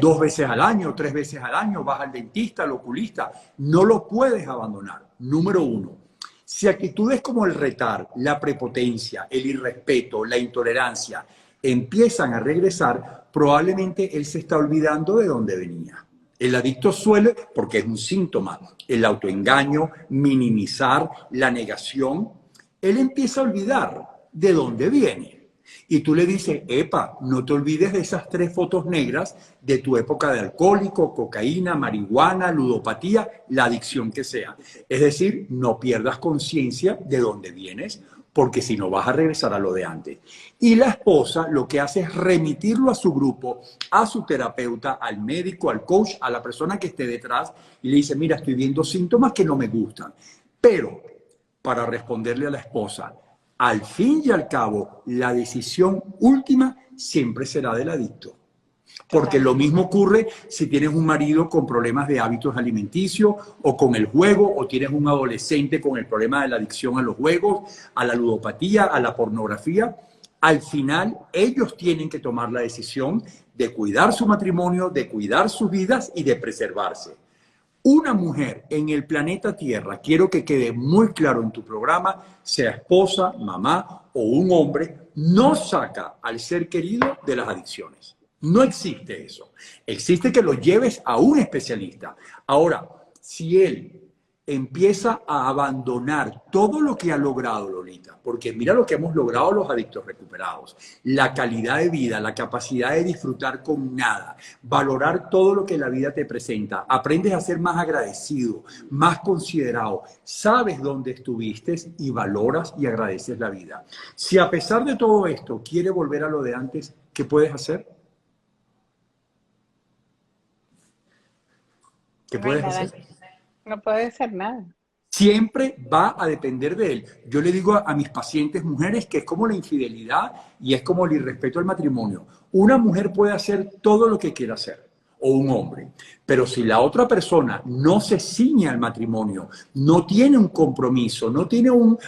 2 veces al año, 3 veces al año, vas al dentista, al oculista. No lo puedes abandonar. Número 1. Si actitudes como el retar, la prepotencia, el irrespeto, la intolerancia empiezan a regresar, probablemente él se está olvidando de dónde venía. El adicto suele, porque es un síntoma, el autoengaño, minimizar, la negación. Él empieza a olvidar de dónde viene. Y tú le dices, epa, no te olvides de esas 3 fotos negras de tu época de alcohólico, cocaína, marihuana, ludopatía, la adicción que sea. Es decir, no pierdas conciencia de dónde vienes, porque si no vas a regresar a lo de antes. Y la esposa lo que hace es remitirlo a su grupo, a su terapeuta, al médico, al coach, a la persona que esté detrás, y le dice, mira, estoy viendo síntomas que no me gustan. Pero, para responderle a la esposa, al fin y al cabo, la decisión última siempre será del adicto. Porque lo mismo ocurre si tienes un marido con problemas de hábitos alimenticios o con el juego, o tienes un adolescente con el problema de la adicción a los juegos, a la ludopatía, a la pornografía. Al final, ellos tienen que tomar la decisión de cuidar su matrimonio, de cuidar sus vidas y de preservarse. Una mujer en el planeta Tierra, quiero que quede muy claro en tu programa, sea esposa, mamá o un hombre, no saca al ser querido de las adicciones. No existe eso. Existe que lo lleves a un especialista. Ahora, si él empieza a abandonar todo lo que ha logrado, Lolita, porque mira lo que hemos logrado los adictos recuperados, la calidad de vida, la capacidad de disfrutar con nada, valorar todo lo que la vida te presenta, aprendes a ser más agradecido, más considerado, sabes dónde estuviste y valoras y agradeces la vida. Si a pesar de todo esto quiere volver a lo de antes, ¿qué puedes hacer? ¿Qué puedes hacer?
No puede hacer nada.
Siempre va a depender de él. Yo le digo a mis pacientes mujeres que es como la infidelidad y es como el irrespeto al matrimonio. Una mujer puede hacer todo lo que quiera hacer, o un hombre, pero si la otra persona no se ciñe al matrimonio, no tiene un compromiso, no tiene un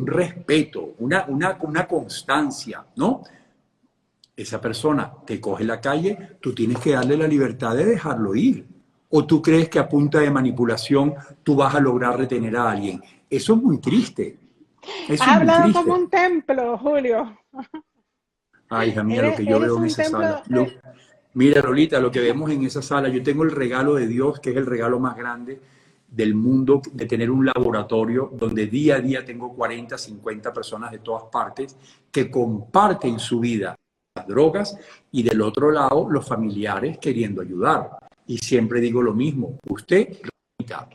respeto, una constancia, ¿no? Esa persona te coge la calle, tú tienes que darle la libertad de dejarlo ir. ¿O tú crees que a punta de manipulación tú vas a lograr retener a alguien? Eso es muy triste. Eso
Has
es muy
hablado como
triste.
un templo, Julio.
Ay, hija mía, lo
Eres,
que yo
eres
veo en
un
esa sala.
templo.
Mira, Lolita, lo que vemos en esa sala, yo tengo el regalo de Dios, que es el regalo más grande del mundo, de tener un laboratorio donde día a día tengo 40, 50 personas de todas partes que comparten su vida, las drogas, y del otro lado los familiares queriendo ayudar. Y siempre digo lo mismo,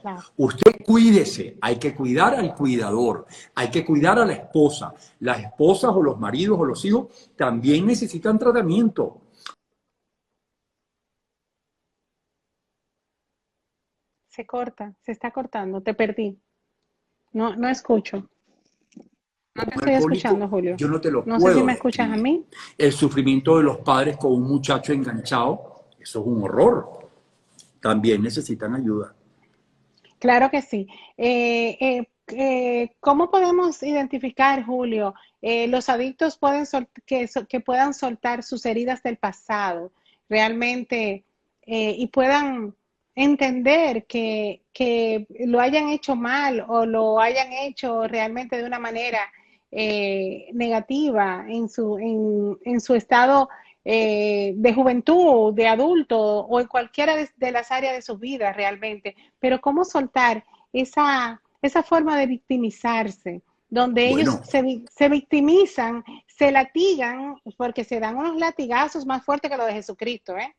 Claro.
usted cuídese, hay que cuidar al cuidador, hay que cuidar a la esposa. Las esposas o los maridos o los hijos también necesitan tratamiento.
Se corta, se está cortando, te perdí. No, no escucho. No te
Un
estoy escuchando,
alcohólico,
Julio.
yo no te lo
No sé si
puedo
me escuchas a
describir.
mí.
El sufrimiento de los padres con un muchacho enganchado, eso es un horror. También necesitan ayuda.
Claro que sí. ¿Cómo podemos identificar, Julio, los adictos que puedan soltar sus heridas del pasado realmente y puedan entender que lo hayan hecho mal o lo hayan hecho realmente de una manera negativa en su estado de juventud, de adulto o en cualquiera de las áreas de su vida realmente? Pero cómo soltar esa forma de victimizarse, donde ellos
Bueno,
se victimizan, se latigan, porque se dan unos latigazos más fuertes que los de Jesucristo, ¿eh?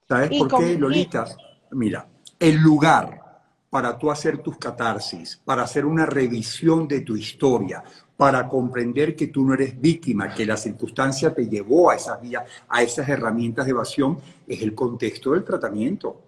¿sabes
Y
por qué,
con, y,
Lolita? Mira, el lugar para tú hacer tus catarsis, para hacer una revisión de tu historia, para comprender que tú no eres víctima, que la circunstancia te llevó a esas vías, a esas herramientas de evasión, es el contexto del tratamiento.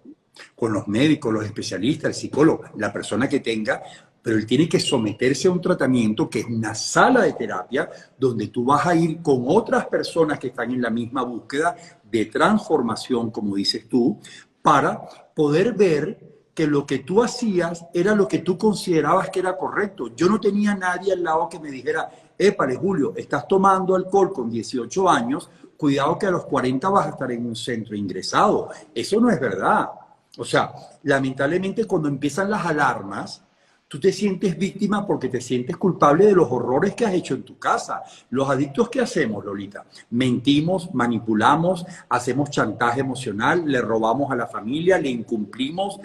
Con los médicos, los especialistas, el psicólogo, la persona que tenga, pero él tiene que someterse a un tratamiento que es una sala de terapia donde tú vas a ir con otras personas que están en la misma búsqueda de transformación, como dices tú, para poder ver que lo que tú hacías era lo que tú considerabas que era correcto. Yo no tenía nadie al lado que me dijera, épale, Julio, estás tomando alcohol con 18 años, cuidado que a los 40 vas a estar en un centro ingresado. Eso no es verdad. O sea, lamentablemente cuando empiezan las alarmas, tú te sientes víctima porque te sientes culpable de los horrores que has hecho en tu casa. Los adictos, ¿qué hacemos, Lolita? Mentimos, manipulamos, hacemos chantaje emocional, le robamos a la familia, le incumplimos,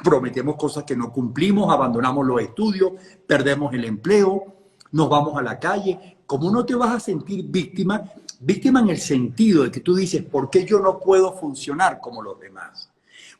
prometemos cosas que no cumplimos, abandonamos los estudios, perdemos el empleo, nos vamos a la calle. ¿Cómo no te vas a sentir víctima? Víctima en el sentido de que tú dices, ¿por qué yo no puedo funcionar como los demás?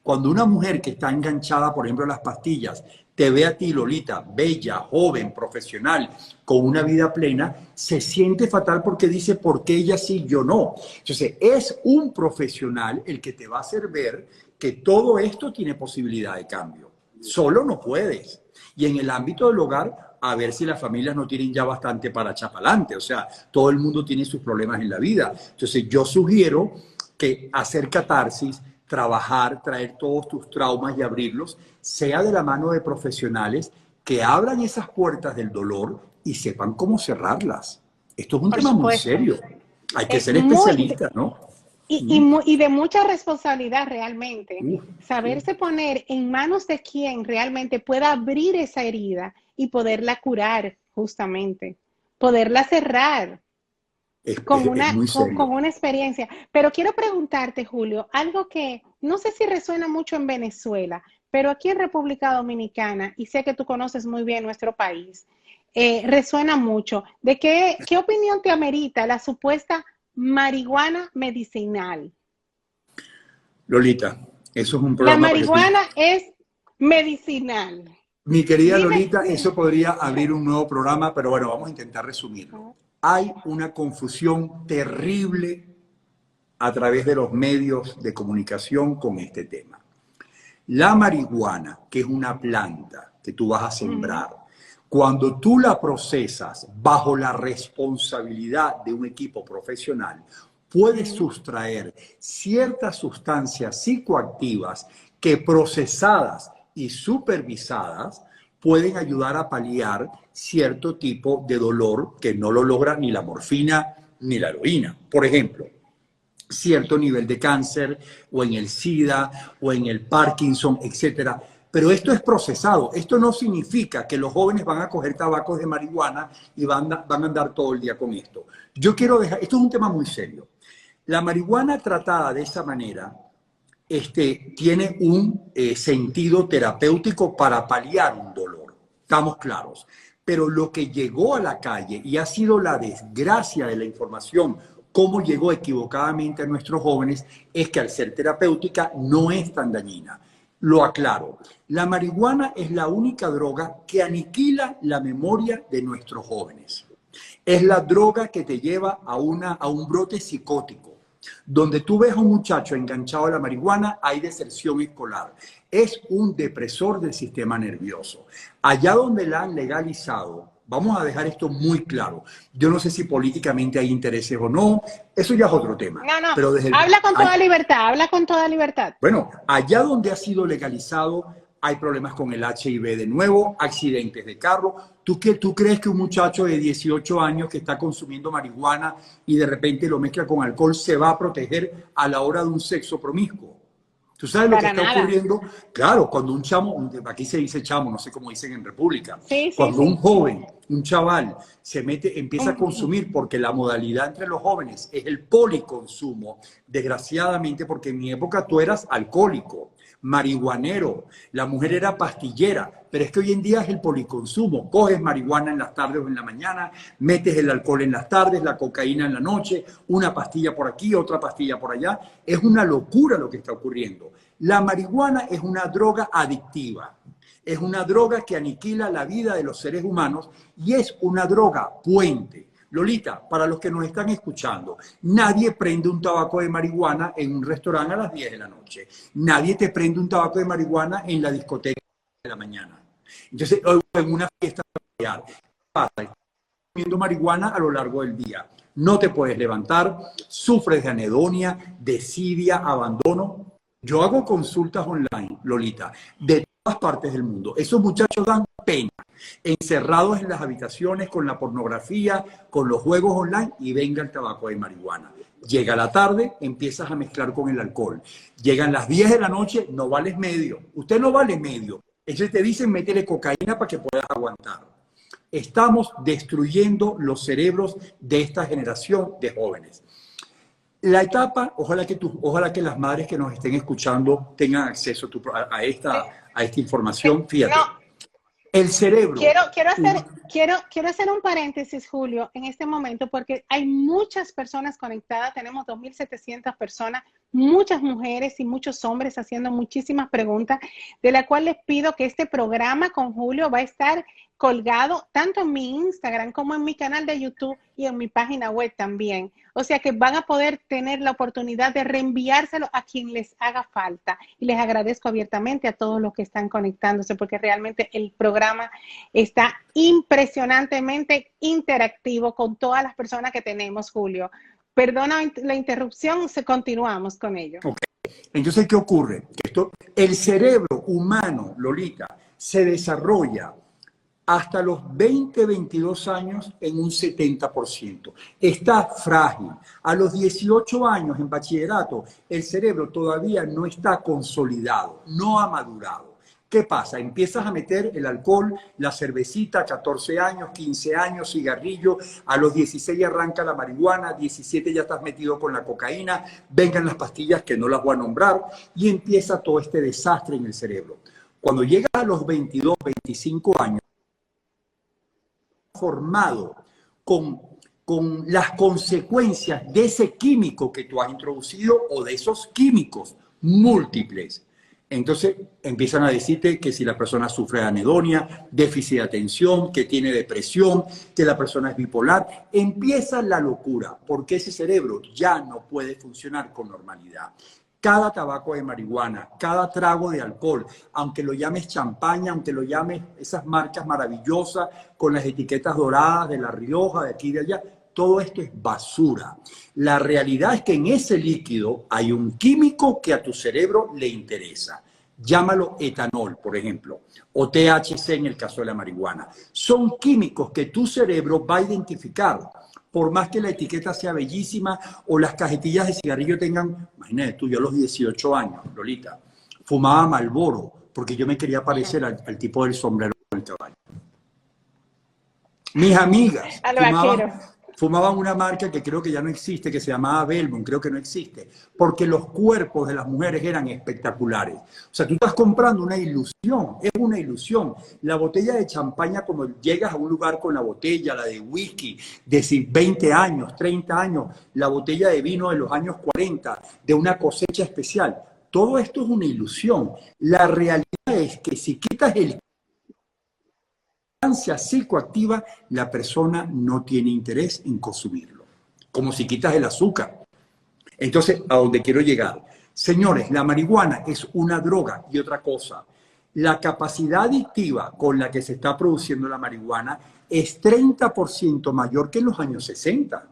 Cuando una mujer que está enganchada, por ejemplo, a las pastillas, te ve a ti, Lolita, bella, joven, profesional, con una vida plena, se siente fatal porque dice, ¿por qué ella sí, yo no? Entonces, es un profesional el que te va a hacer ver que todo esto tiene posibilidad de cambio. Solo no puedes. Y en el ámbito del hogar, a ver si las familias no tienen ya bastante para chapalante. O sea, todo el mundo tiene sus problemas en la vida. Entonces, yo sugiero que hacer catarsis, trabajar, traer todos tus traumas y abrirlos, sea de la mano de profesionales que abran esas puertas del dolor y sepan cómo cerrarlas. Esto es un
por
tema muy
supuesto,
serio. Hay que
es
ser
muy,
especialista, ¿no?
y de mucha responsabilidad realmente,
Uf, sí.
saberse poner en manos de quien realmente pueda abrir esa herida y poderla curar justamente, poderla cerrar
Es muy
con
serio.
una experiencia. Pero quiero preguntarte, Julio, algo que no sé si resuena mucho en Venezuela, pero aquí en República Dominicana, y sé que tú conoces muy bien nuestro país, resuena mucho. ¿De qué opinión te amerita la supuesta marihuana medicinal?
Lolita, eso es un
La
programa para que tú...
marihuana es medicinal.
Mi querida
Dime,
Lolita, eso podría abrir un nuevo programa, pero bueno, vamos a intentar resumirlo. Hay una confusión terrible a través de los medios de comunicación con este tema. La marihuana, que es una planta que tú vas a
uh-huh,
sembrar, cuando tú la procesas bajo la responsabilidad de un equipo profesional, puedes
uh-huh,
sustraer ciertas sustancias psicoactivas que procesadas y supervisadas pueden ayudar a paliar cierto tipo de dolor que no lo logra ni la morfina ni la heroína. Por ejemplo, cierto nivel de cáncer o en el SIDA o en el Parkinson, etcétera. Pero esto es procesado. Esto no significa que los jóvenes van a coger tabacos de marihuana y van a andar todo el día con esto. Yo quiero dejar, esto es un tema muy serio. La marihuana tratada de esa manera tiene un sentido terapéutico para paliar un dolor. Estamos claros. Pero lo que llegó a la calle y ha sido la desgracia de la información, cómo llegó equivocadamente a nuestros jóvenes, es que al ser terapéutica no es tan dañina. Lo aclaro. La marihuana es la única droga que aniquila la memoria de nuestros jóvenes. Es la droga que te lleva a un brote psicótico. Donde tú ves a un muchacho enganchado a la marihuana, hay deserción escolar. Es un depresor del sistema nervioso. Allá donde la han legalizado, vamos a dejar esto muy claro. Yo no sé si políticamente hay intereses o no, eso ya es otro tema.
No, pero habla con toda libertad, habla con toda libertad.
Bueno, allá donde ha sido legalizado, hay problemas con el HIV de nuevo, accidentes de carro. ¿Tú crees que un muchacho de 18 años que está consumiendo marihuana y de repente lo mezcla con alcohol se va a proteger a la hora de un sexo promiscuo? ¿Tú sabes lo que está ocurriendo? Claro, cuando un chamo, aquí se dice chamo, no sé cómo dicen en República, cuando un joven, un chaval, empieza a consumir, porque la modalidad entre los jóvenes es el policonsumo, desgraciadamente, porque en mi época tú eras alcohólico, marihuanero, la mujer era pastillera, pero es que hoy en día es el policonsumo. Coges marihuana en las tardes o en la mañana, metes el alcohol en las tardes, la cocaína en la noche, una pastilla por aquí, otra pastilla por allá. Es una locura lo que está ocurriendo. La marihuana es una droga adictiva, es una droga que aniquila la vida de los seres humanos y es una droga puente. Lolita, para los que nos están escuchando, nadie prende un tabaco de marihuana en un restaurante a las 10 de la noche. Nadie te prende un tabaco de marihuana en la discoteca de la mañana. Entonces, en una fiesta familiar, estás comiendo marihuana a lo largo del día. No te puedes levantar, sufres de anedonia, desidia, abandono. Yo hago consultas online, Lolita, de todas partes del mundo. Esos muchachos dan pena, encerrados en las habitaciones con la pornografía, con los juegos online y venga el tabaco de marihuana. Llega la tarde, empiezas a mezclar con el alcohol. Llegan las 10 de la noche, no vales medio. Usted no vale medio. Ellos te dicen, métele cocaína para que puedas aguantar. Estamos destruyendo los cerebros de esta generación de jóvenes. La etapa, ojalá que las madres que nos estén escuchando tengan acceso a esta información. Fíjate. No. El cerebro.
Quiero hacer un paréntesis, Julio, en este momento, porque hay muchas personas conectadas, tenemos 2.700 personas, muchas mujeres y muchos hombres haciendo muchísimas preguntas, de la cual les pido que este programa con Julio va a estar colgado tanto en mi Instagram como en mi canal de YouTube y en mi página web también. O sea que van a poder tener la oportunidad de reenviárselo a quien les haga falta. Y les agradezco abiertamente a todos los que están conectándose porque realmente el programa está impresionantemente interactivo con todas las personas que tenemos, Julio. Perdona la interrupción, continuamos con ello.
Okay. Entonces, ¿qué ocurre? El cerebro humano, Lolita, se desarrolla hasta los 20, 22 años en un 70%. Está frágil. A los 18 años en bachillerato, el cerebro todavía no está consolidado, no ha madurado. ¿Qué pasa? Empiezas a meter el alcohol, la cervecita, 14 años, 15 años, cigarrillo, a los 16 arranca la marihuana, 17 ya estás metido con la cocaína, vengan las pastillas que no las voy a nombrar y empieza todo este desastre en el cerebro. Cuando llegas a los 22, 25 años, formado con las consecuencias de ese químico que tú has introducido o de esos químicos múltiples. Entonces empiezan a decirte que si la persona sufre de anedonia, déficit de atención, que tiene depresión, que la persona es bipolar. Empieza la locura porque ese cerebro ya no puede funcionar con normalidad. Cada tabaco de marihuana, cada trago de alcohol, aunque lo llames champaña, aunque lo llames esas marcas maravillosas con las etiquetas doradas de La Rioja, de aquí y de allá, todo esto es basura. La realidad es que en ese líquido hay un químico que a tu cerebro le interesa. Llámalo etanol, por ejemplo, o THC en el caso de la marihuana. Son químicos que tu cerebro va a identificar. Por más que la etiqueta sea bellísima o las cajetillas de cigarrillo tengan, imagínate tú, yo a los 18 años, Lolita, fumaba Marlboro, porque yo me quería parecer al tipo del sombrero del caballo. Mis amigas
Al vaquero.
fumaban una marca que creo que ya no existe, que se llamaba Belmont, creo que no existe, porque los cuerpos de las mujeres eran espectaculares. O sea, tú estás comprando una ilusión, es una ilusión. La botella de champaña, como llegas a un lugar con la botella, la de whisky, de 20 años, 30 años, la botella de vino de los años 40, de una cosecha especial, todo esto es una ilusión. La realidad es que si quitas el sustancia psicoactiva, la persona no tiene interés en consumirlo. Como si quitas el azúcar. Entonces, ¿a dónde quiero llegar? Señores, la marihuana es una droga y otra cosa. La capacidad adictiva con la que se está produciendo la marihuana es 30% mayor que en los años 60.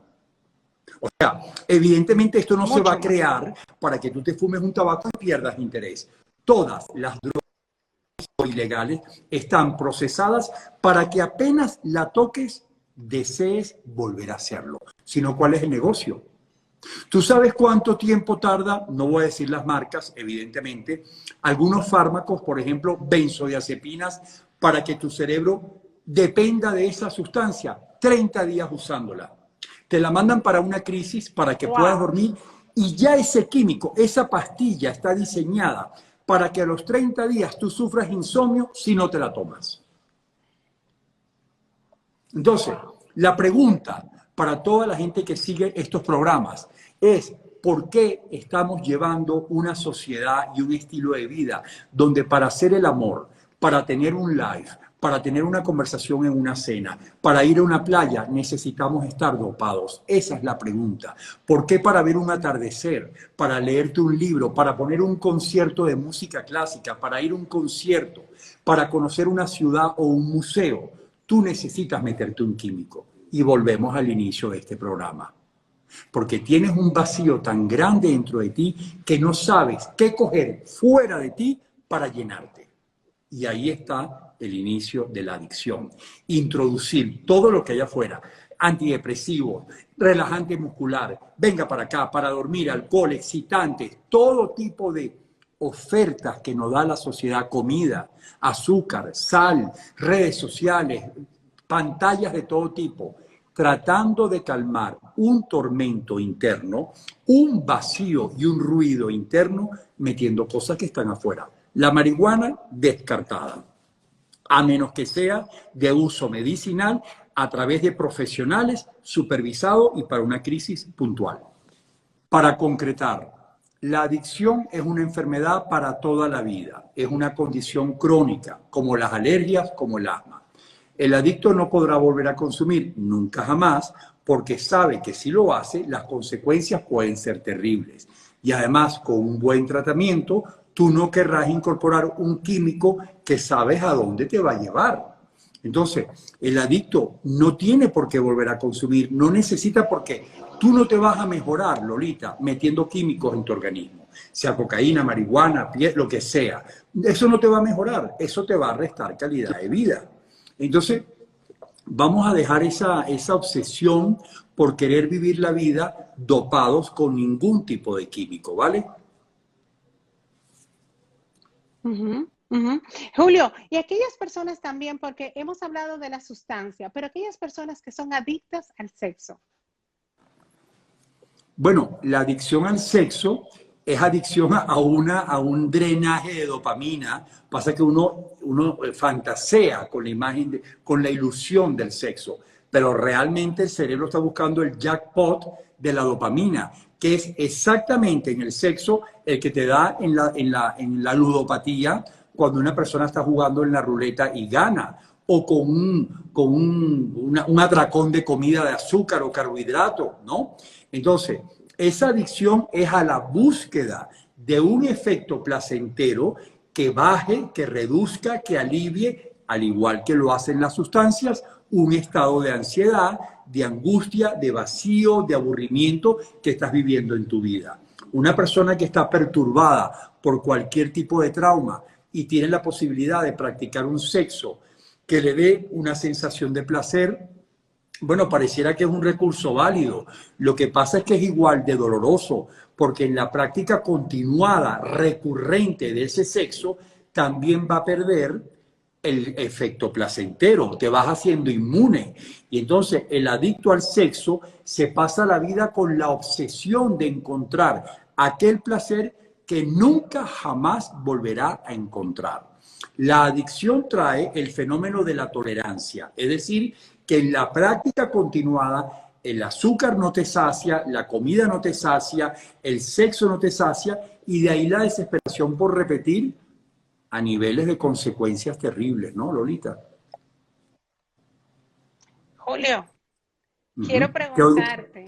O sea, evidentemente esto no se va a crear para que tú te fumes un tabaco y pierdas interés. Todas las drogas ilegales están procesadas para que apenas la toques, desees volver a hacerlo. Sino, ¿cuál es el negocio? ¿Tú sabes cuánto tiempo tarda? No voy a decir las marcas, evidentemente. Algunos fármacos, por ejemplo, benzodiazepinas, para que tu cerebro dependa de esa sustancia. 30 días usándola. Te la mandan para una crisis, para que puedas dormir, y ya ese químico, esa pastilla está diseñada para que a los 30 días tú sufras insomnio si no te la tomas. Entonces, la pregunta para toda la gente que sigue estos programas es: ¿por qué estamos llevando una sociedad y un estilo de vida donde para hacer el amor, para tener un live, para tener una conversación en una cena, para ir a una playa, necesitamos estar dopados? Esa es la pregunta. ¿Por qué para ver un atardecer, para leerte un libro, para poner un concierto de música clásica, para ir a un concierto, para conocer una ciudad o un museo, tú necesitas meterte un químico? Y volvemos al inicio de este programa. Porque tienes un vacío tan grande dentro de ti que no sabes qué coger fuera de ti para llenarte. Y ahí está el inicio de la adicción. Introducir todo lo que hay afuera: antidepresivos, relajante muscular, venga para acá, para dormir, alcohol, excitantes, todo tipo de ofertas que nos da la sociedad: comida, azúcar, sal, redes sociales, pantallas de todo tipo, tratando de calmar un tormento interno, un vacío y un ruido interno, metiendo cosas que están afuera. La marihuana, descartada, a menos que sea de uso medicinal a través de profesionales, supervisado y para una crisis puntual. Para concretar, la adicción es una enfermedad para toda la vida, es una condición crónica, como las alergias, como el asma. El adicto no podrá volver a consumir nunca jamás, porque sabe que si lo hace, las consecuencias pueden ser terribles. Y además, con un buen tratamiento, tú no querrás incorporar un químico que sabes a dónde te va a llevar. Entonces, el adicto no tiene por qué volver a consumir, no necesita, porque tú no te vas a mejorar, Lolita, metiendo químicos en tu organismo, sea cocaína, marihuana, lo que sea. Eso no te va a mejorar, eso te va a restar calidad de vida. Entonces, vamos a dejar esa obsesión por querer vivir la vida dopados con ningún tipo de químico, ¿vale?
Julio, y aquellas personas también, porque hemos hablado de la sustancia, pero aquellas personas que son adictas al sexo.
Bueno, la adicción al sexo es adicción a un drenaje de dopamina. Pasa que uno fantasea con la imagen, con la ilusión del sexo, pero realmente el cerebro está buscando el jackpot de la dopamina, que es exactamente en el sexo el que te da en la ludopatía, cuando una persona está jugando en la ruleta y gana, o con un atracón de comida de azúcar o carbohidrato, ¿no? Entonces, esa adicción es a la búsqueda de un efecto placentero que baje, que reduzca, que alivie, al igual que lo hacen las sustancias, un estado de ansiedad, de angustia, de vacío, de aburrimiento que estás viviendo en tu vida. Una persona que está perturbada por cualquier tipo de trauma y tiene la posibilidad de practicar un sexo que le dé una sensación de placer, bueno, pareciera que es un recurso válido. Lo que pasa es que es igual de doloroso, porque en la práctica continuada, recurrente de ese sexo, también va a perder el efecto placentero, te vas haciendo inmune. Y entonces el adicto al sexo se pasa la vida con la obsesión de encontrar aquel placer que nunca jamás volverá a encontrar. La adicción trae el fenómeno de la tolerancia, es decir, que en la práctica continuada el azúcar no te sacia, la comida no te sacia, el sexo no te sacia, y de ahí la desesperación por repetir a niveles de consecuencias terribles, ¿no, Lolita?
Julio, quiero
Ujú.
preguntarte,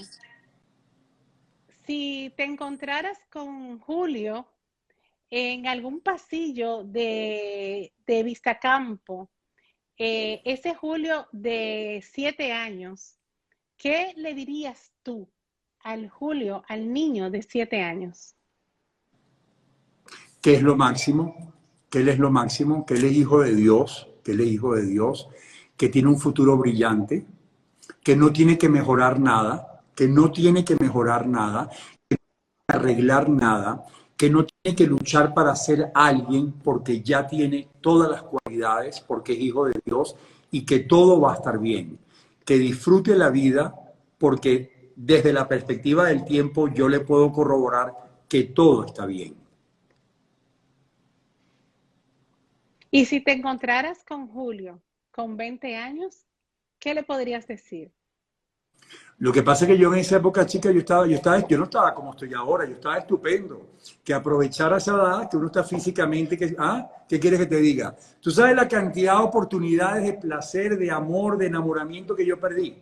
si te encontraras con Julio en algún pasillo de Vistacampo, ese Julio de 7 años, ¿qué le dirías tú al Julio, al niño de 7 años?
¿Qué es lo máximo? Que él es lo máximo, que él es hijo de Dios, que él es hijo de Dios, que tiene un futuro brillante, que no tiene que mejorar nada, que no tiene que mejorar nada, arreglar nada, que no tiene que luchar para ser alguien porque ya tiene todas las cualidades, porque es hijo de Dios y que todo va a estar bien. Que disfrute la vida porque desde la perspectiva del tiempo yo le puedo corroborar que todo está bien.
Y si te encontraras con Julio con 20 años, ¿qué le podrías decir?
Lo que pasa es que yo en esa época, chica, yo no estaba como estoy ahora, yo estaba estupendo. Que aprovechara esa edad, que uno está físicamente, ¿qué quieres que te diga? Tú sabes la cantidad de oportunidades de placer, de amor, de enamoramiento que yo perdí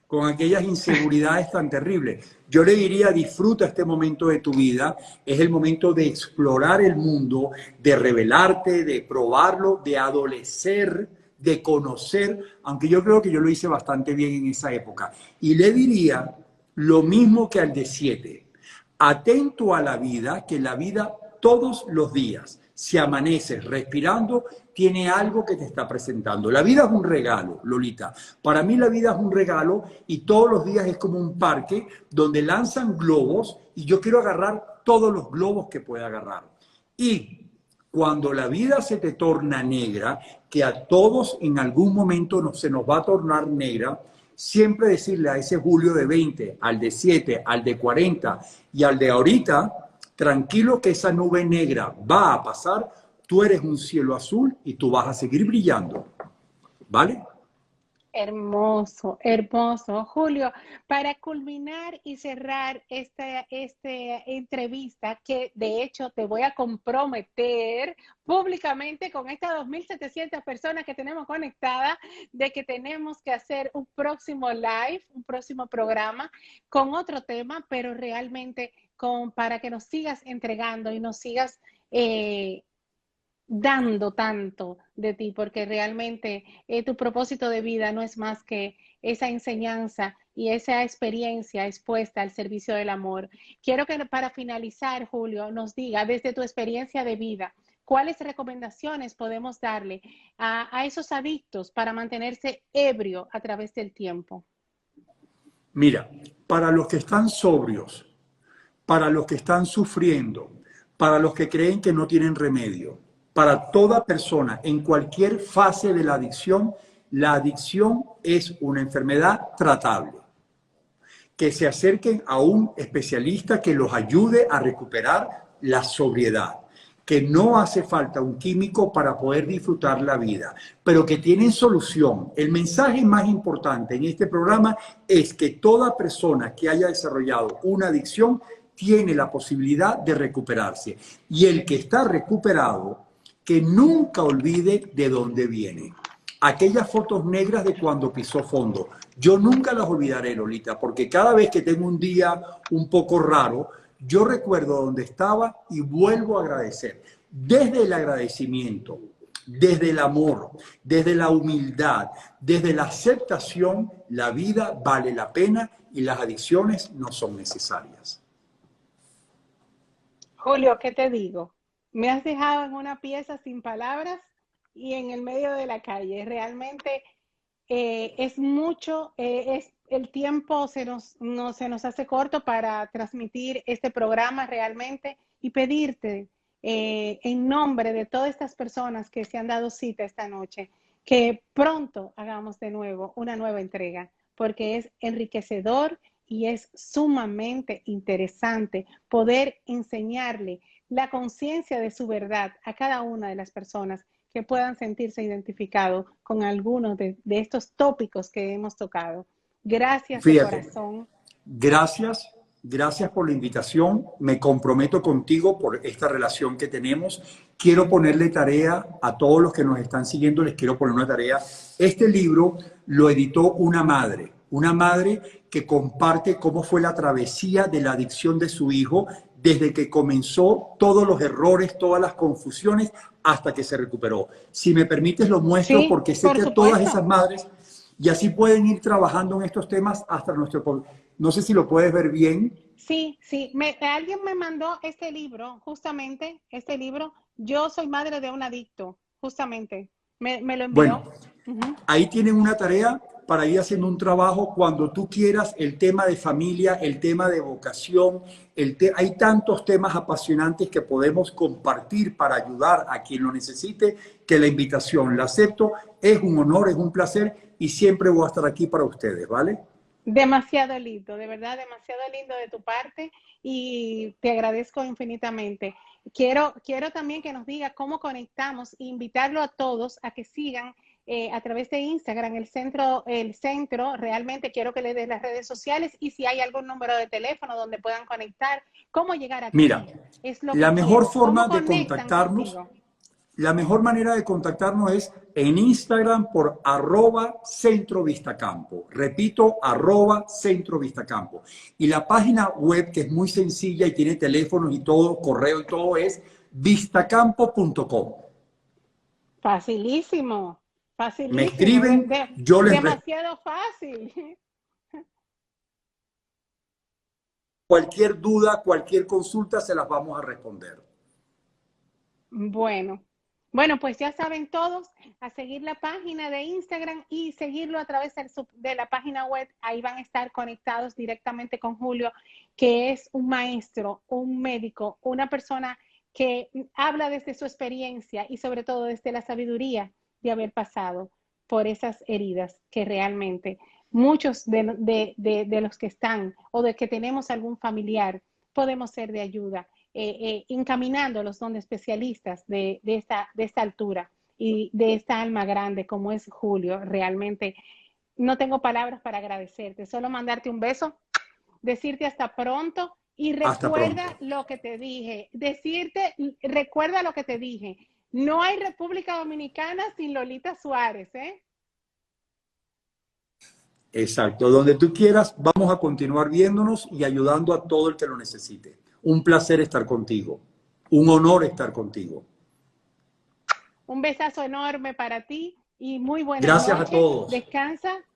con aquellas inseguridades tan terribles. Yo le diría, disfruta este momento de tu vida, es el momento de explorar el mundo, de revelarte, de probarlo, de adolecer, de conocer, aunque yo creo que yo lo hice bastante bien en esa época. Y le diría lo mismo que al de 7, atento a la vida, que la vida todos los días, si amaneces respirando, tiene algo que te está presentando. La vida es un regalo, Lolita. Para mí la vida es un regalo y todos los días es como un parque donde lanzan globos y yo quiero agarrar todos los globos que pueda agarrar. Y cuando la vida se te torna negra, que a todos en algún momento se nos va a tornar negra, siempre decirle a ese Julio de 20, al de 7, al de 40 y al de ahorita, tranquilo que esa nube negra va a pasar, tú eres un cielo azul y tú vas a seguir brillando, ¿vale?
Hermoso, hermoso. Julio, para culminar y cerrar esta entrevista, que de hecho te voy a comprometer públicamente con estas 2.700 personas que tenemos conectadas, de que tenemos que hacer un próximo live, un próximo programa con otro tema, pero realmente para que nos sigas entregando y nos sigas dando tanto de ti, porque realmente tu propósito de vida no es más que esa enseñanza y esa experiencia expuesta al servicio del amor. Quiero que para finalizar, Julio, nos diga desde tu experiencia de vida, ¿cuáles recomendaciones podemos darle a esos adictos para mantenerse ebrio a través del tiempo?
Mira, para los que están sobrios, para los que están sufriendo, para los que creen que no tienen remedio, para toda persona en cualquier fase de la adicción es una enfermedad tratable. Que se acerquen a un especialista que los ayude a recuperar la sobriedad, que no hace falta un químico para poder disfrutar la vida, pero que tienen solución. El mensaje más importante en este programa es que toda persona que haya desarrollado una adicción tiene la posibilidad de recuperarse. Y el que está recuperado, que nunca olvide de dónde viene. Aquellas fotos negras de cuando pisó fondo, yo nunca las olvidaré, Lolita, porque cada vez que tengo un día un poco raro, yo recuerdo dónde estaba y vuelvo a agradecer. Desde el agradecimiento, desde el amor, desde la humildad, desde la aceptación, la vida vale la pena y las adicciones no son necesarias.
Julio, ¿qué te digo? Me has dejado en una pieza sin palabras y en el medio de la calle. Realmente es mucho, el tiempo no, se nos hace corto para transmitir este programa realmente y pedirte en nombre de todas estas personas que se han dado cita esta noche, que pronto hagamos de nuevo una nueva entrega, porque es enriquecedor y es sumamente interesante poder enseñarle la conciencia de su verdad a cada una de las personas que puedan sentirse identificados con algunos de estos tópicos que hemos tocado. Gracias de corazón.
Gracias, gracias por la invitación. Me comprometo contigo por esta relación que tenemos. Quiero ponerle tarea a todos los que nos están siguiendo, les quiero poner una tarea. Este libro lo editó una madre que comparte cómo fue la travesía de la adicción de su hijo desde que comenzó, todos los errores, todas las confusiones, hasta que se recuperó. Si me permites, lo muestro, sí, porque sé que todas esas madres, y así pueden ir trabajando en estos temas hasta nuestro... No sé si lo puedes ver bien.
Sí, sí. Alguien me mandó este libro, justamente, este libro. Yo soy madre de un adicto, justamente. Me lo envió.
Bueno, ahí tienen una tarea para ir haciendo un trabajo cuando tú quieras, el tema de familia, el tema de vocación, hay tantos temas apasionantes que podemos compartir para ayudar a quien lo necesite, que la invitación la acepto, es un honor, es un placer y siempre voy a estar aquí para ustedes, ¿vale?
Demasiado lindo, de verdad, demasiado lindo de tu parte y te agradezco infinitamente. Quiero también que nos diga cómo conectamos e invitarlo a todos a que sigan a través de Instagram el centro, realmente quiero que le des las redes sociales y si hay algún número de teléfono donde puedan conectar, cómo llegar a ti.
Mira,
es lo
la
que
mejor
quiero.
forma de contactarnos, la mejor manera de contactarnos es en Instagram por @centrovistacampo. Repito, @centrovistacampo. Y la página web, que es muy sencilla y tiene teléfonos y todo, correo y todo, es vistacampo.com.
Facilísimo. Facilísimo.
Me escriben, yo les
demasiado fácil.
Cualquier duda, cualquier consulta, se las vamos a responder.
Bueno, pues ya saben todos a seguir la página de Instagram y seguirlo a través de la página web. Ahí van a estar conectados directamente con Julio, que es un maestro, un médico, una persona que habla desde su experiencia y sobre todo desde la sabiduría de haber pasado por esas heridas que realmente muchos de los que están o de que tenemos algún familiar podemos ser de ayuda, encaminándolos donde especialistas de esta altura y de esta alma grande como es Julio. Realmente no tengo palabras para agradecerte, solo mandarte un beso, decirte hasta pronto. Y recuerda lo que te dije, recuerda lo que te dije, no hay República Dominicana sin Lolita Suárez, ¿eh?
Exacto, donde tú quieras, vamos a continuar viéndonos y ayudando a todo el que lo necesite. Un placer estar contigo, un honor estar contigo.
Un besazo enorme para ti y muy buenas
noches.
noches.
Gracias a todos.
Descansa